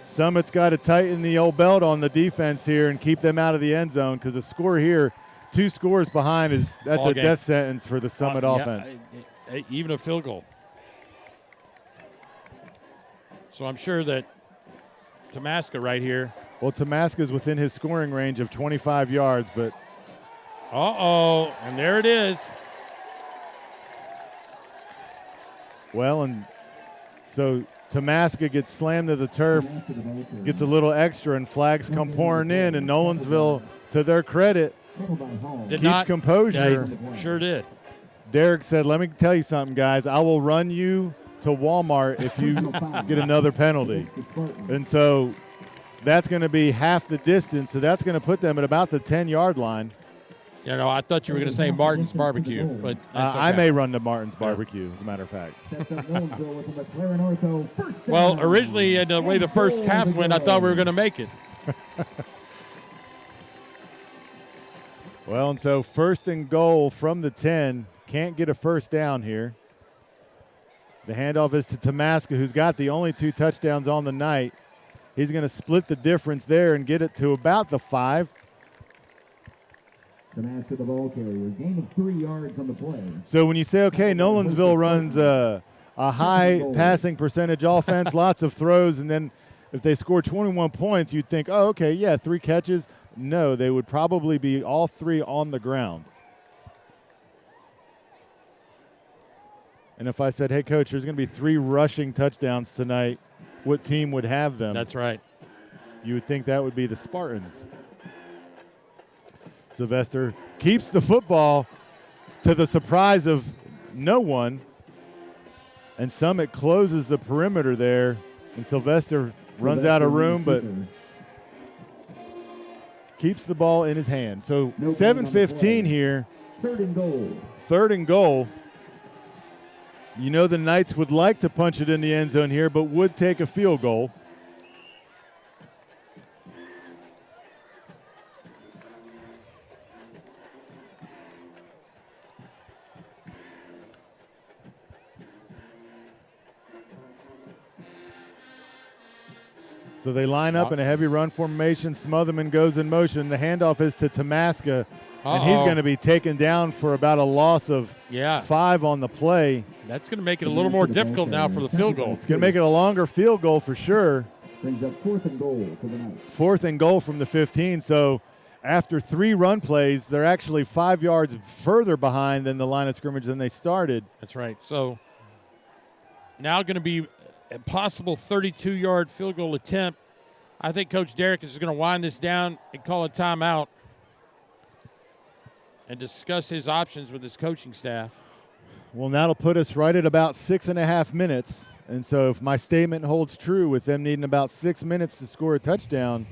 Summit's got to tighten the old belt on the defense here and keep them out of the end zone, because a score here, 2 scores behind, that's a death sentence for the Summit offense. Even a field goal. So I'm sure that Tamaska right here. Well, Tamaska's within his scoring range of 25 yards, but and there it is. Well, and so Tamaska gets slammed to the turf, gets a little extra, and flags come pouring in, and Nolensville, to their credit, keeps composure. Yeah, sure did. Derek said, let me tell you something, guys. I will run you to Walmart if you get another penalty. And so that's going to be half the distance, so that's going to put them at about the 10-yard line. You know, I thought you were going to say Martin's Barbecue, but that's okay. I may run to Martin's Barbecue, as a matter of fact. Well, originally, the way the first half went, I thought we were going to make it. Well, and so 1st and goal from the 10. Can't get a first down here. The handoff is to Tamaska, who's got the only 2 touchdowns on the night. He's going to split the difference there and get it to about the 5. Tamaska, the ball carrier, gain of 3 yards on the play. So when you say, okay, Nolensville runs a high passing percentage offense, lots of throws, and then if they score 21 points, you'd think, oh, okay, yeah, 3 catches. No, they would probably be all 3 on the ground. And if I said, hey, Coach, there's going to be 3 rushing touchdowns tonight, what team would have them? That's right. You would think that would be the Spartans. Sylvester keeps the football to the surprise of no one. And Summit closes the perimeter there. And Sylvester runs out of room, but keeps the ball in his hand. So 7:15 here. 3rd and goal. 3rd and goal. You know the Knights would like to punch it in the end zone here, but would take a field goal. So they line up in a heavy run formation. Smotherman goes in motion. The handoff is to Tamaska, and he's going to be taken down for about a loss of 5 on the play. That's going to make it a little more difficult now for the field goal. It's going to make it a longer field goal for sure. Brings up 4th and goal for the Knights. 4th and goal from the 15. So after 3 run plays, they're actually 5 yards further behind than the line of scrimmage than they started. That's right. So now going to be a possible 32-yard field goal attempt. I think Coach Derrick is going to wind this down and call a timeout and discuss his options with his coaching staff. Well, that'll put us right at about 6.5 minutes. And so if my statement holds true with them needing about 6 minutes to score a touchdown,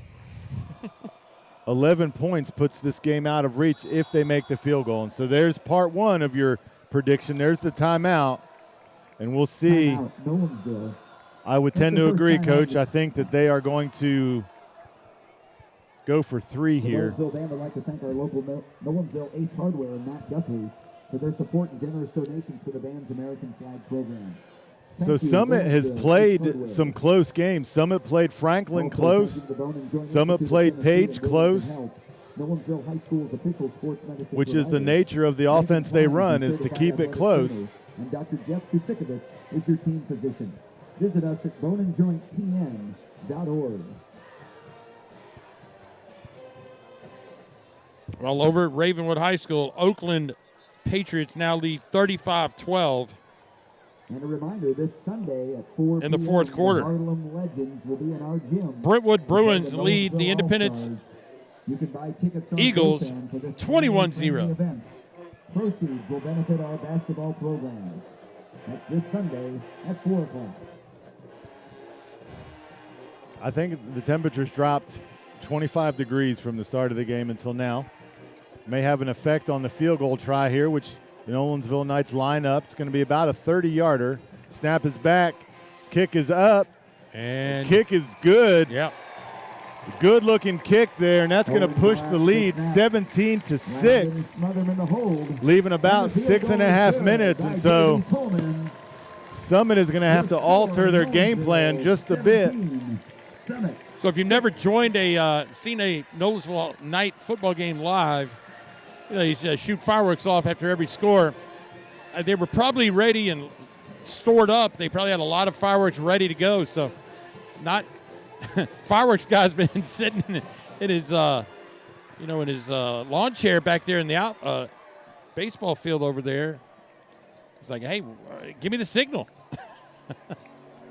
11 points puts this game out of reach if they make the field goal. And so there's part one of your prediction. There's the timeout, and we'll see. Timeout, Nolensville. I would tend to agree, Coach. I think that they are going to go for 3 The here. Nolensville Band would like to thank our local Nolensville Ace Hardware and Matt Guthrie for their support and generous donations for the band's American flag program. So Thank you, Summit has Nolensville Ace played Hardware. some close games. Summit played Franklin Also, close. thank you to the Bone and Joint Summit Institute of played Tennessee Page and Williamson close. Health, Nolensville High School's official sports medicine Which is the provider. nature of the Nathan offense they Collins, run, your is to certified keep it athletic close. trainer, And Dr. Jeff Kusikovich is your team physician. Visit us at boneandjointtn.org. Well, over at Ravenwood High School, Oakland Patriots now lead 35-12. And a reminder, this Sunday at 4 In the p.m., fourth quarter. the Harlem Legends will be in our gym. Brentwood Bruins The lead the Nolensville Independence All-Stars. You can buy tickets on Eagles GoFan for this 21-0. friendly event. Proceeds will benefit our basketball programs. That's this Sunday at 4 o'clock. I think the temperature's dropped 25 degrees from the start of the game until now. May have an effect on the field goal try here, which the Nolensville Knights line up. It's going to be about a 30-yarder. Snap is back. Kick is up. And Kick is good. yeah, Good-looking kick there, and that's going to push the lead Snap. 17-6, Smother him in the hold. leaving about And the field goal is 6.5 good minutes. by And so Genevieve Coleman. Summit is going to have to alter their game plan just a bit. 17. Summit. so if you've never joined seen a Nolensville night football game live, you know, you shoot fireworks off after every score. They were probably ready and stored up. They probably had a lot of fireworks ready to go. So, not fireworks guy's been sitting in his, in his lawn chair back there in the baseball field over there. It's like, hey, give me the signal.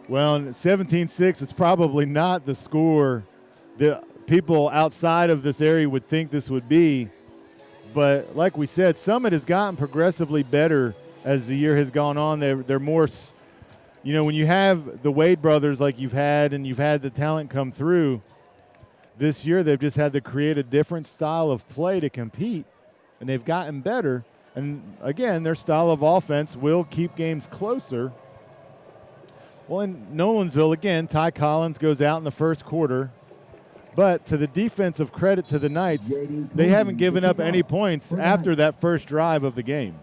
Well, 17-6 is probably not the score that people outside of this area would think this would be. But like we said, Summit has gotten progressively better as the year has gone on. They're more, when you have the Wade brothers like you've had and you've had the talent come through, this year they've just had to create a different style of play to compete, and they've gotten better. And, again, their style of offense will keep games closer. Well, in Nolensville, again, Ty Collins goes out in the first quarter. But to the defensive credit to the Knights, they haven't given up any points after that first drive of the game.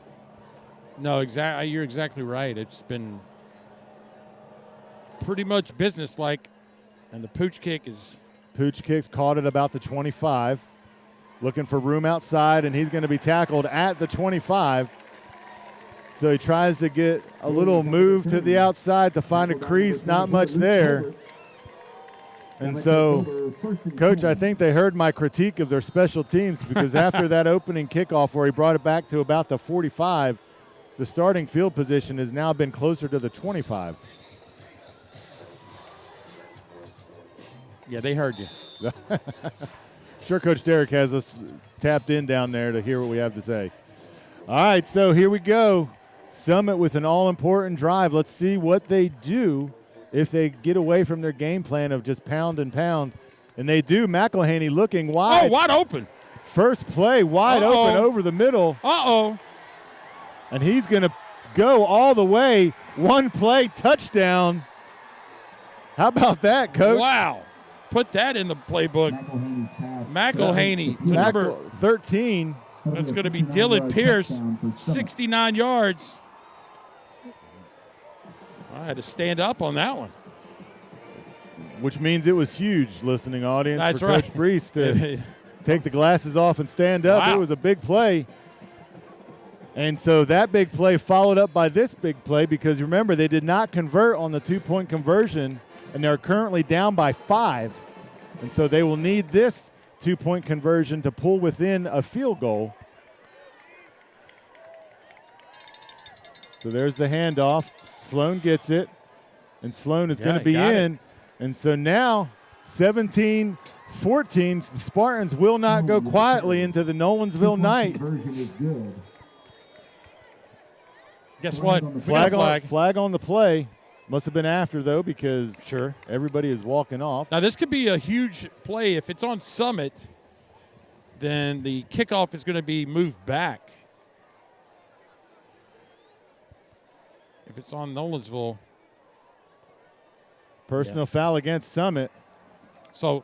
No, you're exactly right. It's been pretty much businesslike, and the pooch kick is Pooch kicks caught at about the 25. Looking for room outside, and he's going to be tackled at the 25. So he tries to get a little move to the outside to find a crease, not much there. And so, Coach, I think they heard my critique of their special teams, because after that opening kickoff where he brought it back to about the 45, the starting field position has now been closer to the 25. yeah, they heard you. Sure, Coach Derek has us tapped in down there to hear what we have to say. All right, so here we go. Summit with an all-important drive. Let's see what they do if they get away from their game plan of just pound and pound. And they do. McElhaney looking wide. Oh, wide open. First play wide open over the middle. Uh-oh. And he's going to go all the way. One play, touchdown. How about that, Coach? Wow. Put that in the playbook. McElhaney to number 13. That's going to be Dylan Pierce, 69 yards. I had to stand up on that one. Which means it was huge, listening audience, That's for right. Coach Breece to take the glasses off and stand up. Wow. It was a big play. And so that big play followed up by this big play, because remember, they did not convert on the two-point conversion, and they're currently down by 5. And so they will need this two-point conversion to pull within a field goal. So there's the handoff. Sloan gets it, and Sloan is going to be in. And so now 17-14, the Spartans will not go quietly into the Nolensville night. Conversion is good. Guess what? Flag on the play. Must have been after, though, because everybody is walking off. Now, this could be a huge play if it's on Summit. then the kickoff is going to be moved back. If it's on Nolensville. Personal foul against Summit. So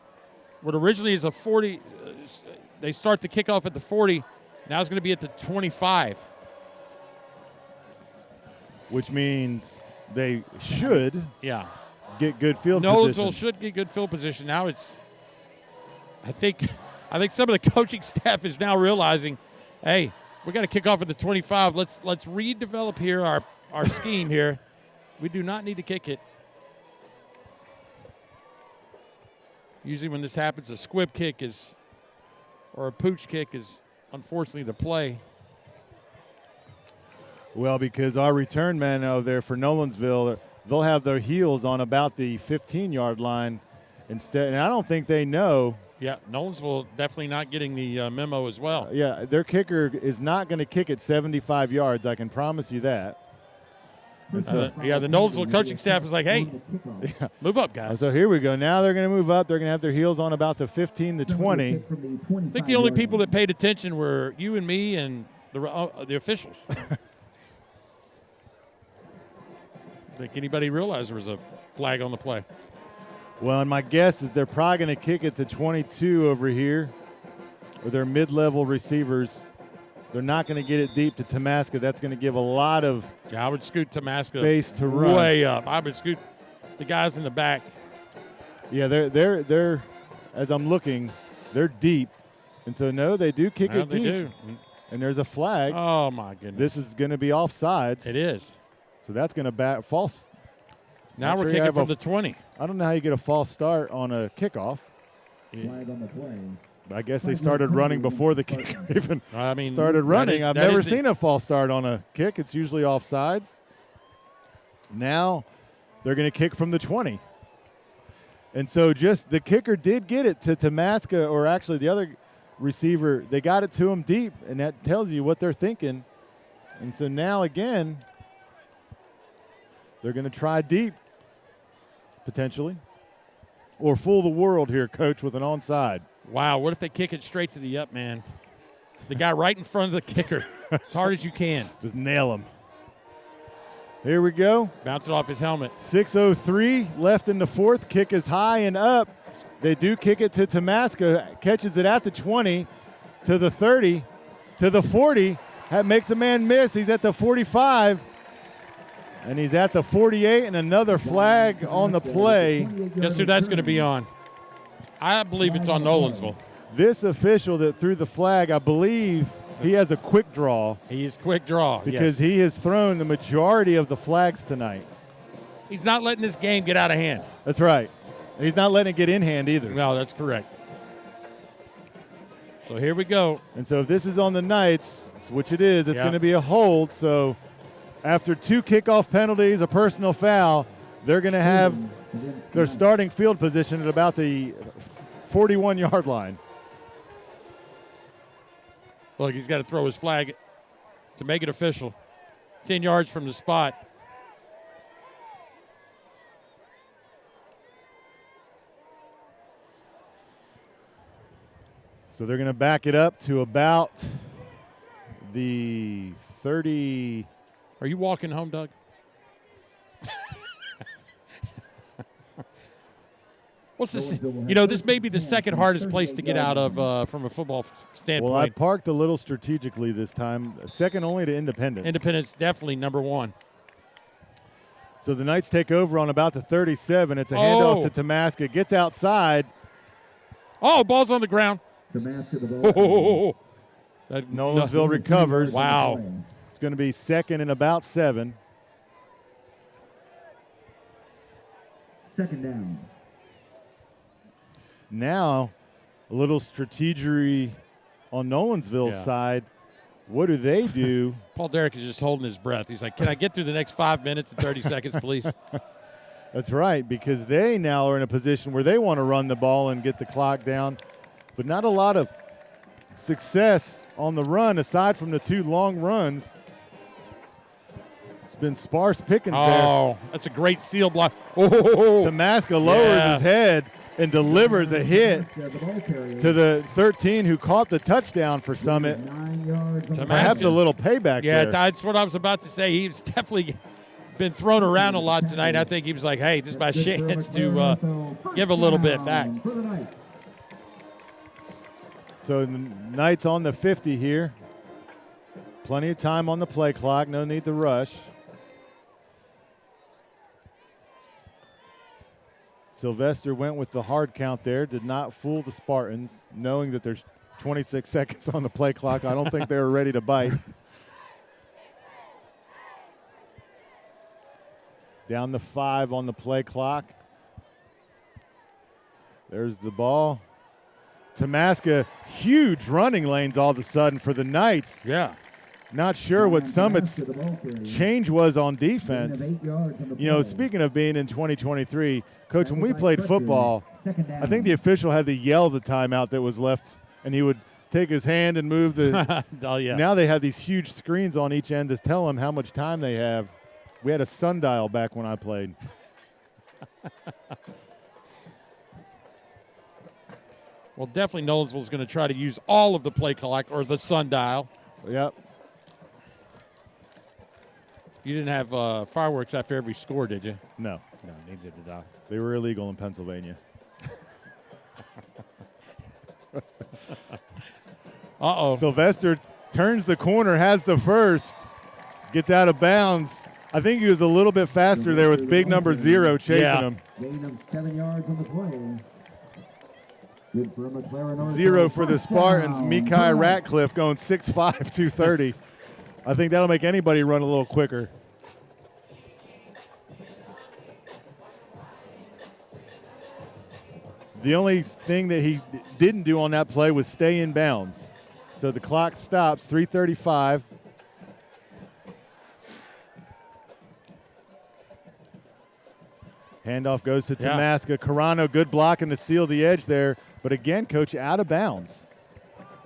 what originally is a 40, they start the kickoff at the 40. Now it's going to be at the 25. Which means they should Yeah. get good field Nolensville position. should get good field position. Now it's, I think some of the coaching staff is now realizing, hey, we got to kick off at the 25. Let's redevelop here our scheme here. We do not need to kick it. Usually when this happens, a squib kick or a pooch kick is unfortunately the play. Well, because our return men over there for Nolensville, they'll have their heels on about the 15-yard line instead. And I don't think they know. Yeah, Nolensville definitely not getting the memo as well. Yeah, their kicker is not going to kick it 75 yards. I can promise you that. The Nolensville coaching staff is like, hey, move up, guys. So here we go. Now they're going to move up. They're going to have their heels on about the 15 to 20. I think the only people that paid attention were you and me and the officials. I think anybody realized there was a flag on the play. Well, and my guess is they're probably going to kick it to 22 over here with their mid-level receivers. They're not going to get it deep to Tamaska. That's going to give a lot of I would scoot Tamaska space to run. Way up. I would scoot the guys in the back. Yeah, they're as I'm looking, they're deep. And so, no, they do kick it They deep. do. And there's a flag. Oh, my goodness. This is going to be offsides. It is. So that's going to false. Now we're kicking from the 20. I don't know how you get a false start on a kickoff. Flag on the play. I guess they started running before the kicker even started running. I've that never is seen a false start on a kick. It's usually offsides. Now they're going to kick from the 20. And so just the kicker did get it to Tamaska, or actually the other receiver. They got it to him deep, and that tells you what they're thinking. And so now again, they're going to try deep, potentially. Or fool the world here, Coach, with an onside. Wow, what if they kick it straight to the up, man? The guy right in front of the kicker, as hard as you can. Just nail him. Here we go. Bounce it off his helmet. 6:03 left in the fourth. Kick is high and up. They do kick it to Tamaska. Catches it at the 20, to the 30, to the 40. That makes a man miss. He's at the 45. And he's at the 48, and another flag on the play. Guess who that's going to be on? I believe it's on Nolensville. This official that threw the flag, I believe he has a quick draw. He is quick draw. Because yes. he has thrown the majority of the flags tonight. He's not letting this game get out of hand. That's right. He's not letting it get in hand either. No, that's correct. So here we go. And so if this is on the Knights, which it is, it's Yeah. going to be a hold. So after 2 kickoff penalties, a personal foul, they're going to have their starting field position at about the 41-yard line. Look, he's got to throw his flag to make it official. 10 yards from the spot. So they're going to back it up to about the 30. Are you walking home, Doug? What's this? You know, this may be the second hardest place to get out of from a football standpoint. Well, I parked a little strategically this time, second only to Independence. Independence definitely number one. So the Knights take over on about the 37. It's a handoff to Tamaska. Gets outside. Oh, ball's on the ground. Tamaska, Nolensville recovers. Wow. It's going to be second and about 7. Second down. Now, a little strategery on Nolensville's side. What do they do? Paul Derrick is just holding his breath. He's like, can I get through the next 5 minutes and 30 seconds, please? That's right, because they now are in a position where they want to run the ball and get the clock down, but not a lot of success on the run aside from the 2 long runs. It's been sparse pickings there. Oh, that's a great seal block. Oh, Tamaska lowers his head, and delivers a hit The ball carrier. to the 13 who caught the touchdown for Summit. 9 yards on the Perhaps a little payback Yeah, there. that's what I was about to say. He's definitely been thrown around a lot tonight. I think he was like, hey, this is my chance to give a little bit back. for the Knights. So the Knights on the 50 here. Plenty of time on the play clock. No need to rush. Sylvester went with the hard count there. Did not fool the Spartans, knowing that there's 26 seconds on the play clock. I don't think they were ready to bite. Down to 5 on the play clock. There's the ball. Tamaska, huge running lanes all of a sudden for the Knights. Yeah. Not sure what Summit's The ball carrier. change was on Gain of defense. 8 yards on the You know, play. speaking of being in 2023, Coach, when we played football, Second down. I think the official had to yell the timeout that was left, and he would take his hand and move the. Oh, yeah. Now they have these huge screens on each end to tell them how much time they have. We had a sundial back when I played. Well, definitely Nolensville's going to try to use all of the play clock or the sundial. Yep. You didn't have fireworks after every score, did you? No, No, neither did I. they were illegal in Pennsylvania. Uh-oh. Sylvester turns the corner, has the first, gets out of bounds. I think he was a little bit faster there with big number 0 chasing Yeah. him. Gain of 7 yards on the play. Good for McLaren. North 0 Star. for the First Spartans. down. Mekhi Ratcliffe going 6'5", 230. I think that'll make anybody run a little quicker. The only thing that he didn't do on that play was stay in bounds. So the clock stops, 3:35. Handoff goes to Yeah. Tamaska. Carano, good blocking to seal the edge there. But again, Coach, out of bounds.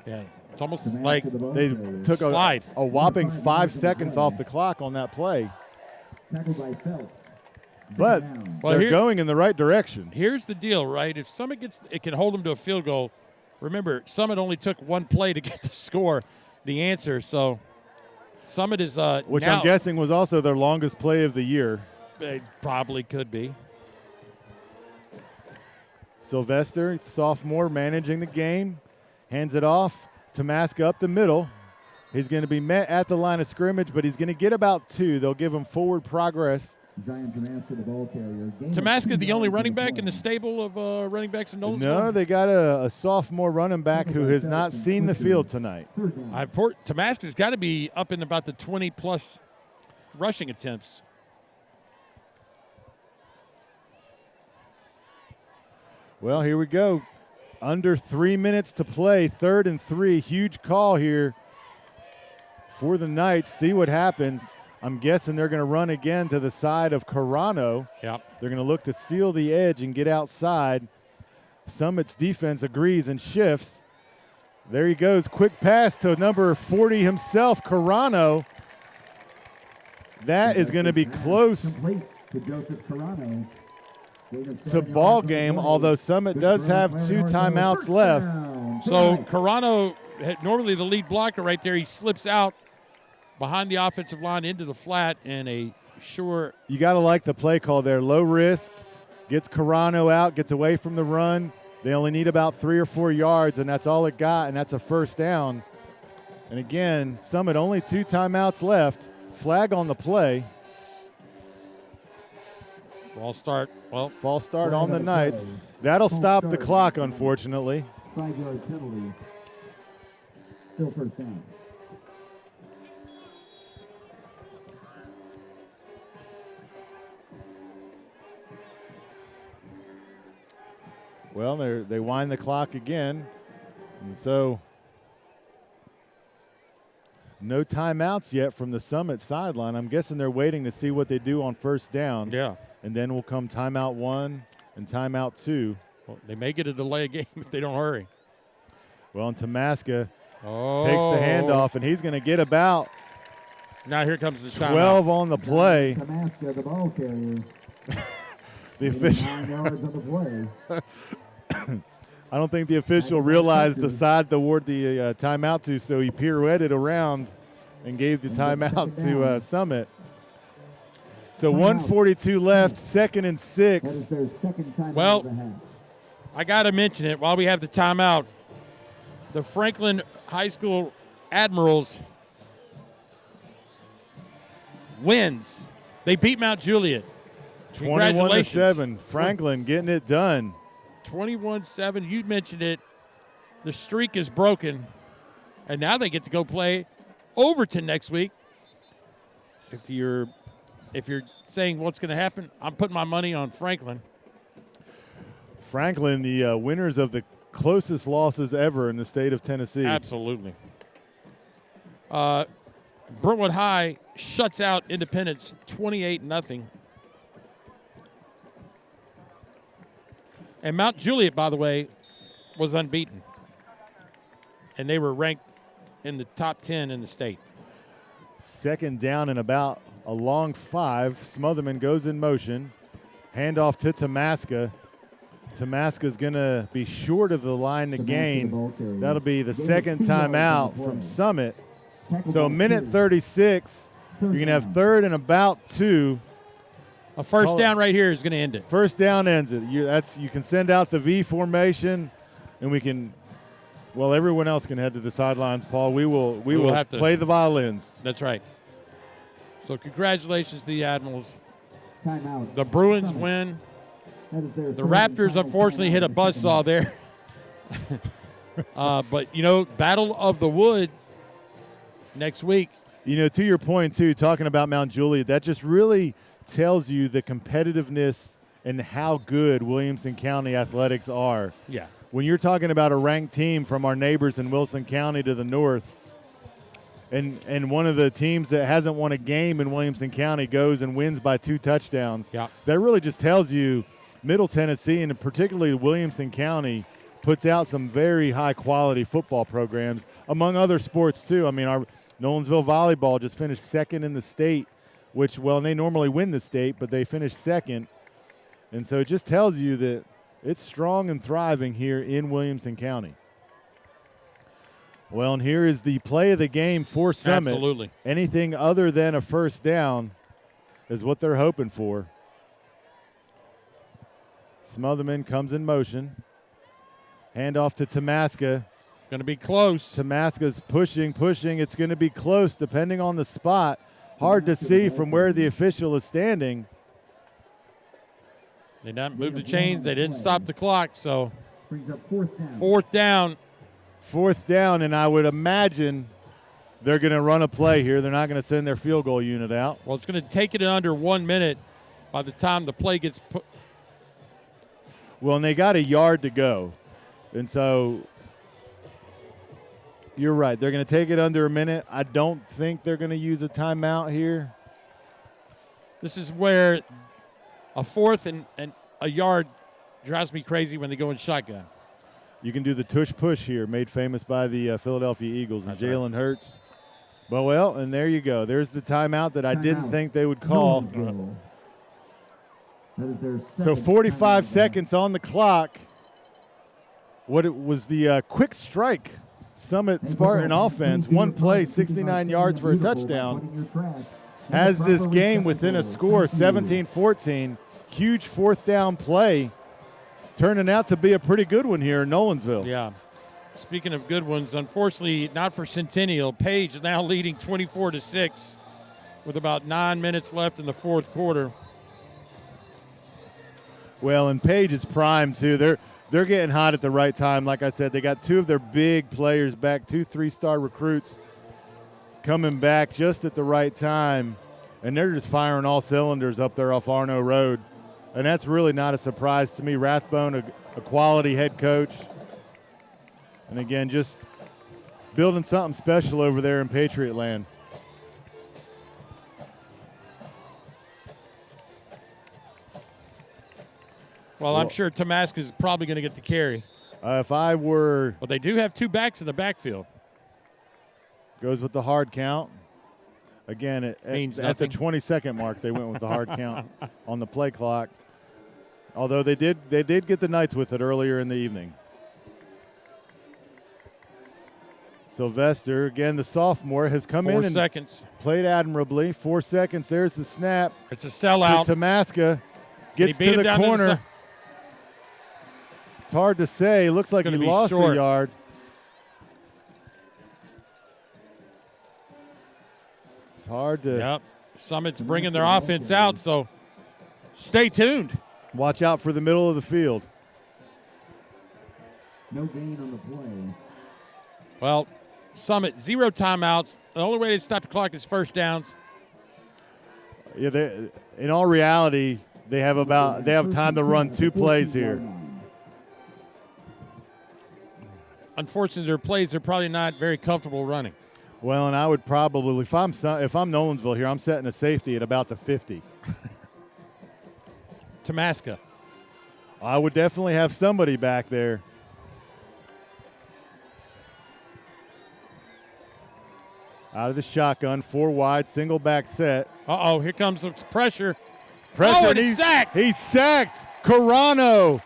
Yeah. It's almost Tamaska, like the ball They carrier. took Slide. a whopping 5 seconds off the clock on that play. Tackled by Phelps. Second But down. Well, they're here- going in the right direction. here's the deal, right? If Summit gets it can hold them to a field goal. Remember, Summit only took one play to get the score, the answer. So Summit is Which now, I'm guessing was also their longest play of the year. it probably could be. Sylvester, sophomore, managing the game, hands it off. Tamaska up the middle. He's going to be met at the line of scrimmage, but he's going to get about 2. They'll give him forward progress. Zion Tamaska, the ball carrier. Gain of Tamaska, 2 the only yards on running back in the play. stable of running backs in Nolensville? No, they got a sophomore running back who has not seen the field tonight. Third down. Tamaska's got to be up in about the 20-plus rushing attempts. Well, here we go. Under 3 minutes to play. 3rd and 3. Huge call here for the Knights. See what happens. I'm guessing they're going to run again to the side of Carano. Yep. They're going to look to seal the edge and get outside. Summit's defense agrees and shifts. There he goes. Quick pass to number 40 himself, Carano. That is going to be close Complete to Joseph Carano. Gain of to 7 ball yards on the game, play. although Summit Good does for have McLaren 2 North Star. timeouts First left. down. So Knights. Carano, normally the lead blocker right there, he slips out behind the offensive line into the flat and a sure You got to like the play call there. Low risk, gets Carano out, gets away from the run. They only need about 3 or 4 yards, and that's all it got, and that's a first down. And again, Summit only 2 timeouts left. Flag on the play. false start. Well, False start on the Knights. That'll stop the clock, unfortunately. 5-yard penalty. Still first down. Well, they wind the clock again. And so no timeouts yet from the Summit sideline. I'm guessing they're waiting to see what they do on first down. yeah. And then will come timeout 1 and timeout 2. Well, they may get a delay game if they don't hurry. Well, and Tamaska Oh. takes the handoff, and he's going to get about Now here comes the timeout. 12 on the play. Tamaska, the ball carrier. The official. 9 yards on the play. I don't think the official realized the side toward the timeout to, so he pirouetted around and gave the timeout to Summit. So 1:42 left, 2nd and 6. That is their second timeout Well, of the half. I got to mention it while we have the timeout. The Franklin High School Admirals wins. They beat Mount Juliet. 21-7. Franklin getting it done. 21-7. You mentioned it. The streak is broken, and now they get to go play Overton next week. If you're saying what's going to happen, I'm putting my money on Franklin. Franklin, the winners of the closest losses ever in the state of Tennessee. Absolutely. Brentwood High shuts out Independence 28-0. And Mount Juliet, by the way, was unbeaten. And they were ranked in the top 10 in the state. 2nd down and about a long 5. Smotherman goes in motion. Handoff to Tamaska. Tamaska's going to be short of the line to gain. That'll be the 2nd timeout from Summit. So a minute 36. You're going to have 3rd and about 2. A first down right here is going to end it. First down ends it. You can send out the V formation, and we can. Well, everyone else can head to the sidelines, Paul. We will have to play the violins. That's right. So congratulations to the Admirals. Timeout. The Bruins win. The Raptors unfortunately hit a buzzsaw there. But, Battle of the Wood next week. To your point, too, talking about Mount Juliet, that just really tells you the competitiveness and how good Williamson County athletics are. Yeah. When you're talking about a ranked team from our neighbors in Wilson County to the north, and one of the teams that hasn't won a game in Williamson County goes and wins by 2 touchdowns, that really just tells you Middle Tennessee, and particularly Williamson County, puts out some very high-quality football programs, among other sports, too. I mean, our Nolensville volleyball just finished 2nd in the state, which, well, they normally win the state, but they finished 2nd. And so it just tells you that it's strong and thriving here in Williamson County. Well, and here is the play of the game for Summit. Absolutely. Anything other than a first down is what they're hoping for. Smotherman comes in motion. Handoff to Tamaska. Going to be close. Tamaska's pushing. It's going to be close depending on the spot. Hard to see from where the official is standing. They didn't move the chains. They didn't stop the clock, so Brings up 4th down. 4th down. 4th down, and I would imagine they're going to run a play here. They're not going to send their field goal unit out. Well, it's going to take it in under 1 minute by the time the play gets put. Well, and they got a yard to go. And so you're right. They're going to take it under a minute. I don't think they're going to use a timeout here. This is where a 4th and a yard drives me crazy when they go in shotgun. You can do the tush push here, made famous by the Philadelphia Eagles and Jalen Hurts. Well, and there you go. There's the timeout that I didn't think they would call. So 45 seconds on the clock. What it was the quick strike Summit Spartan offense. One play, 69 yards for a touchdown. Has this game within a score, 17-14. Huge 4th down play. Turning out to be a pretty good one here in Nolensville. Yeah. Speaking of good ones, unfortunately, not for Centennial. Page now leading 24-6 with about 9 minutes left in the 4th quarter. Well, and Page is primed, too. They're getting hot at the right time. Like I said, they got 2 of their big players back, 2 3-star recruits coming back just at the right time. And they're just firing all cylinders up there off Arno Road. And that's really not a surprise to me. Rathbone, a quality head coach. And, again, just building something special over there in Patriot Land. Well, I'm sure Tamaska is probably going to get the carry. If I were... But they do have 2 backs in the backfield. Goes with the hard count. Again, at the 20-second mark, they went with the hard count on the play clock. Although they did get the Knights with it earlier in the evening. Sylvester, again, the sophomore, has come 4 in and seconds. played admirably. 4 seconds. There's the snap. It's a sellout. To Tamaska. Gets He beat to him the down to corner. It's hard to say. Looks like he Gonna be lost short. a yard. It's hard to Yep. Summit's bringing their offense out, so stay tuned. watch out for the middle of the field. No gain on the play. Well, Summit, 0 timeouts. The only way to stop the clock is first downs. Yeah, in all reality, they have time to run 2 plays here. Unfortunately, their plays are probably not very comfortable running. Well, and I would probably, if I'm Nolensville here, I'm setting a safety at about the 50. Tamaska. I would definitely have somebody back there. Out of the shotgun, 4 wide, single back set. Uh-oh, here comes some pressure. Pressure. Oh, and he's sacked. He's sacked. Carano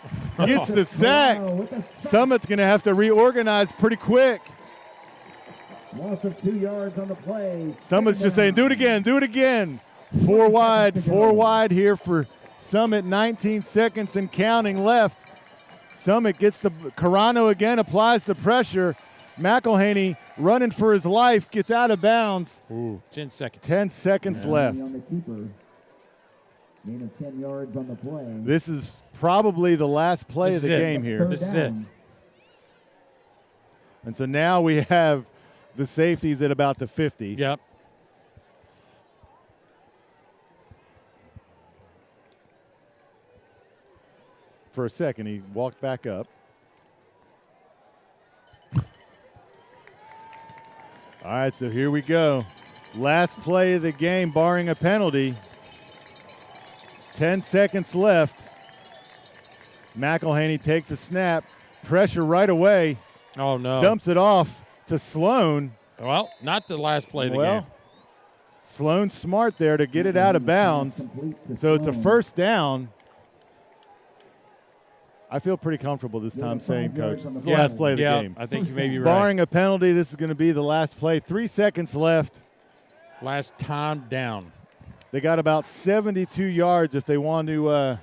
gets the sack. Summit's going to have to reorganize pretty quick. Loss of 2 yards on the play. Summit's just saying, do it again. 4 wide here for Summit, 19 seconds and counting left. Summit gets the Carano again, applies the pressure. McElhaney running for his life, gets out of bounds. Ooh, 10 seconds. 10 seconds left. On the keeper. Gain of 10 yards on the play. This is probably the last play of the game here. This is it. And so now we have the safeties at about the 50. Yep. For a second, he walked back up. All right, so here we go. Last play of the game, barring a penalty. 10 seconds left. McElhaney takes a snap. Pressure right away. Oh, no. Dumps it off to Sloan. Well, not the last play of the game. Sloan's smart there to get it out of bounds. So it's a first down. I feel pretty comfortable this time saying, Coach, this is the last play of the game. I think you may be right. Barring a penalty, this is going to be the last play. 3 seconds left. Last time down. They got about 72 yards if they want to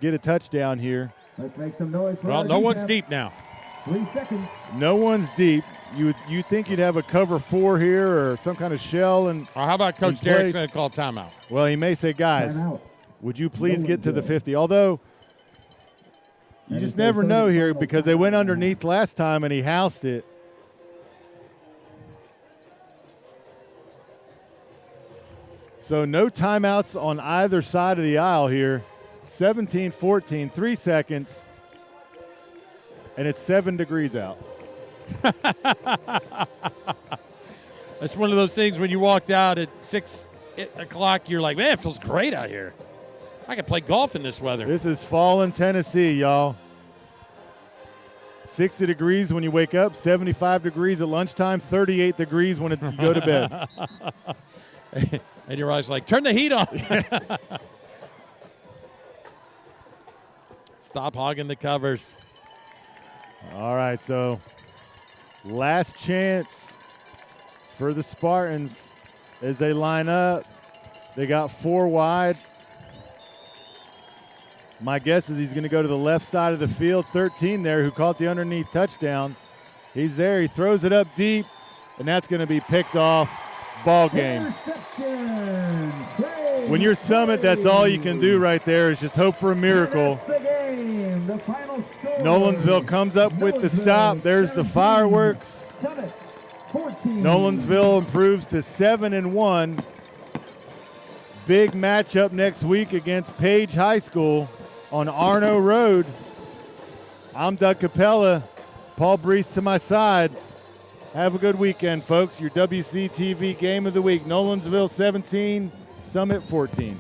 get a touchdown here. Let's make some noise for Well, our no one's defense. deep now. 3 seconds. No one's deep. You think you'd have a cover 4 here or some kind of shell. And Or how about Coach Derek's going to call timeout? Well, he may say, guys, Timeout. would you please get to the 50? Although you just never know here because they went underneath last time and he housed it. So no timeouts on either side of the aisle here. 17-14, 3 seconds, and it's 7 degrees out. That's one of those things when you walked out at 6 o'clock, you're like, man, it feels great out here. I could play golf in this weather. This is fall in Tennessee, y'all. 60 degrees when you wake up, 75 degrees at lunchtime, 38 degrees when you go to bed. And your eyes like, turn the heat on. Stop hogging the covers. All right, so last chance for the Spartans as they line up. They got 4 wide. My guess is he's going to go to the left side of the field. 13 there, who caught the underneath touchdown. He's there. He throws it up deep, and that's going to be picked off. Ball game. When you're Summit, that's all you can do right there is just hope for a miracle. Nolensville comes up with the stop. There's the fireworks. Nolensville improves to 7-1. Big matchup next week against Page High School on Arno Road. I'm Doug Capella. Paul Breece to my side. Have a good weekend, folks. Your WCTV Game of the Week. Nolensville 17, Summit 14.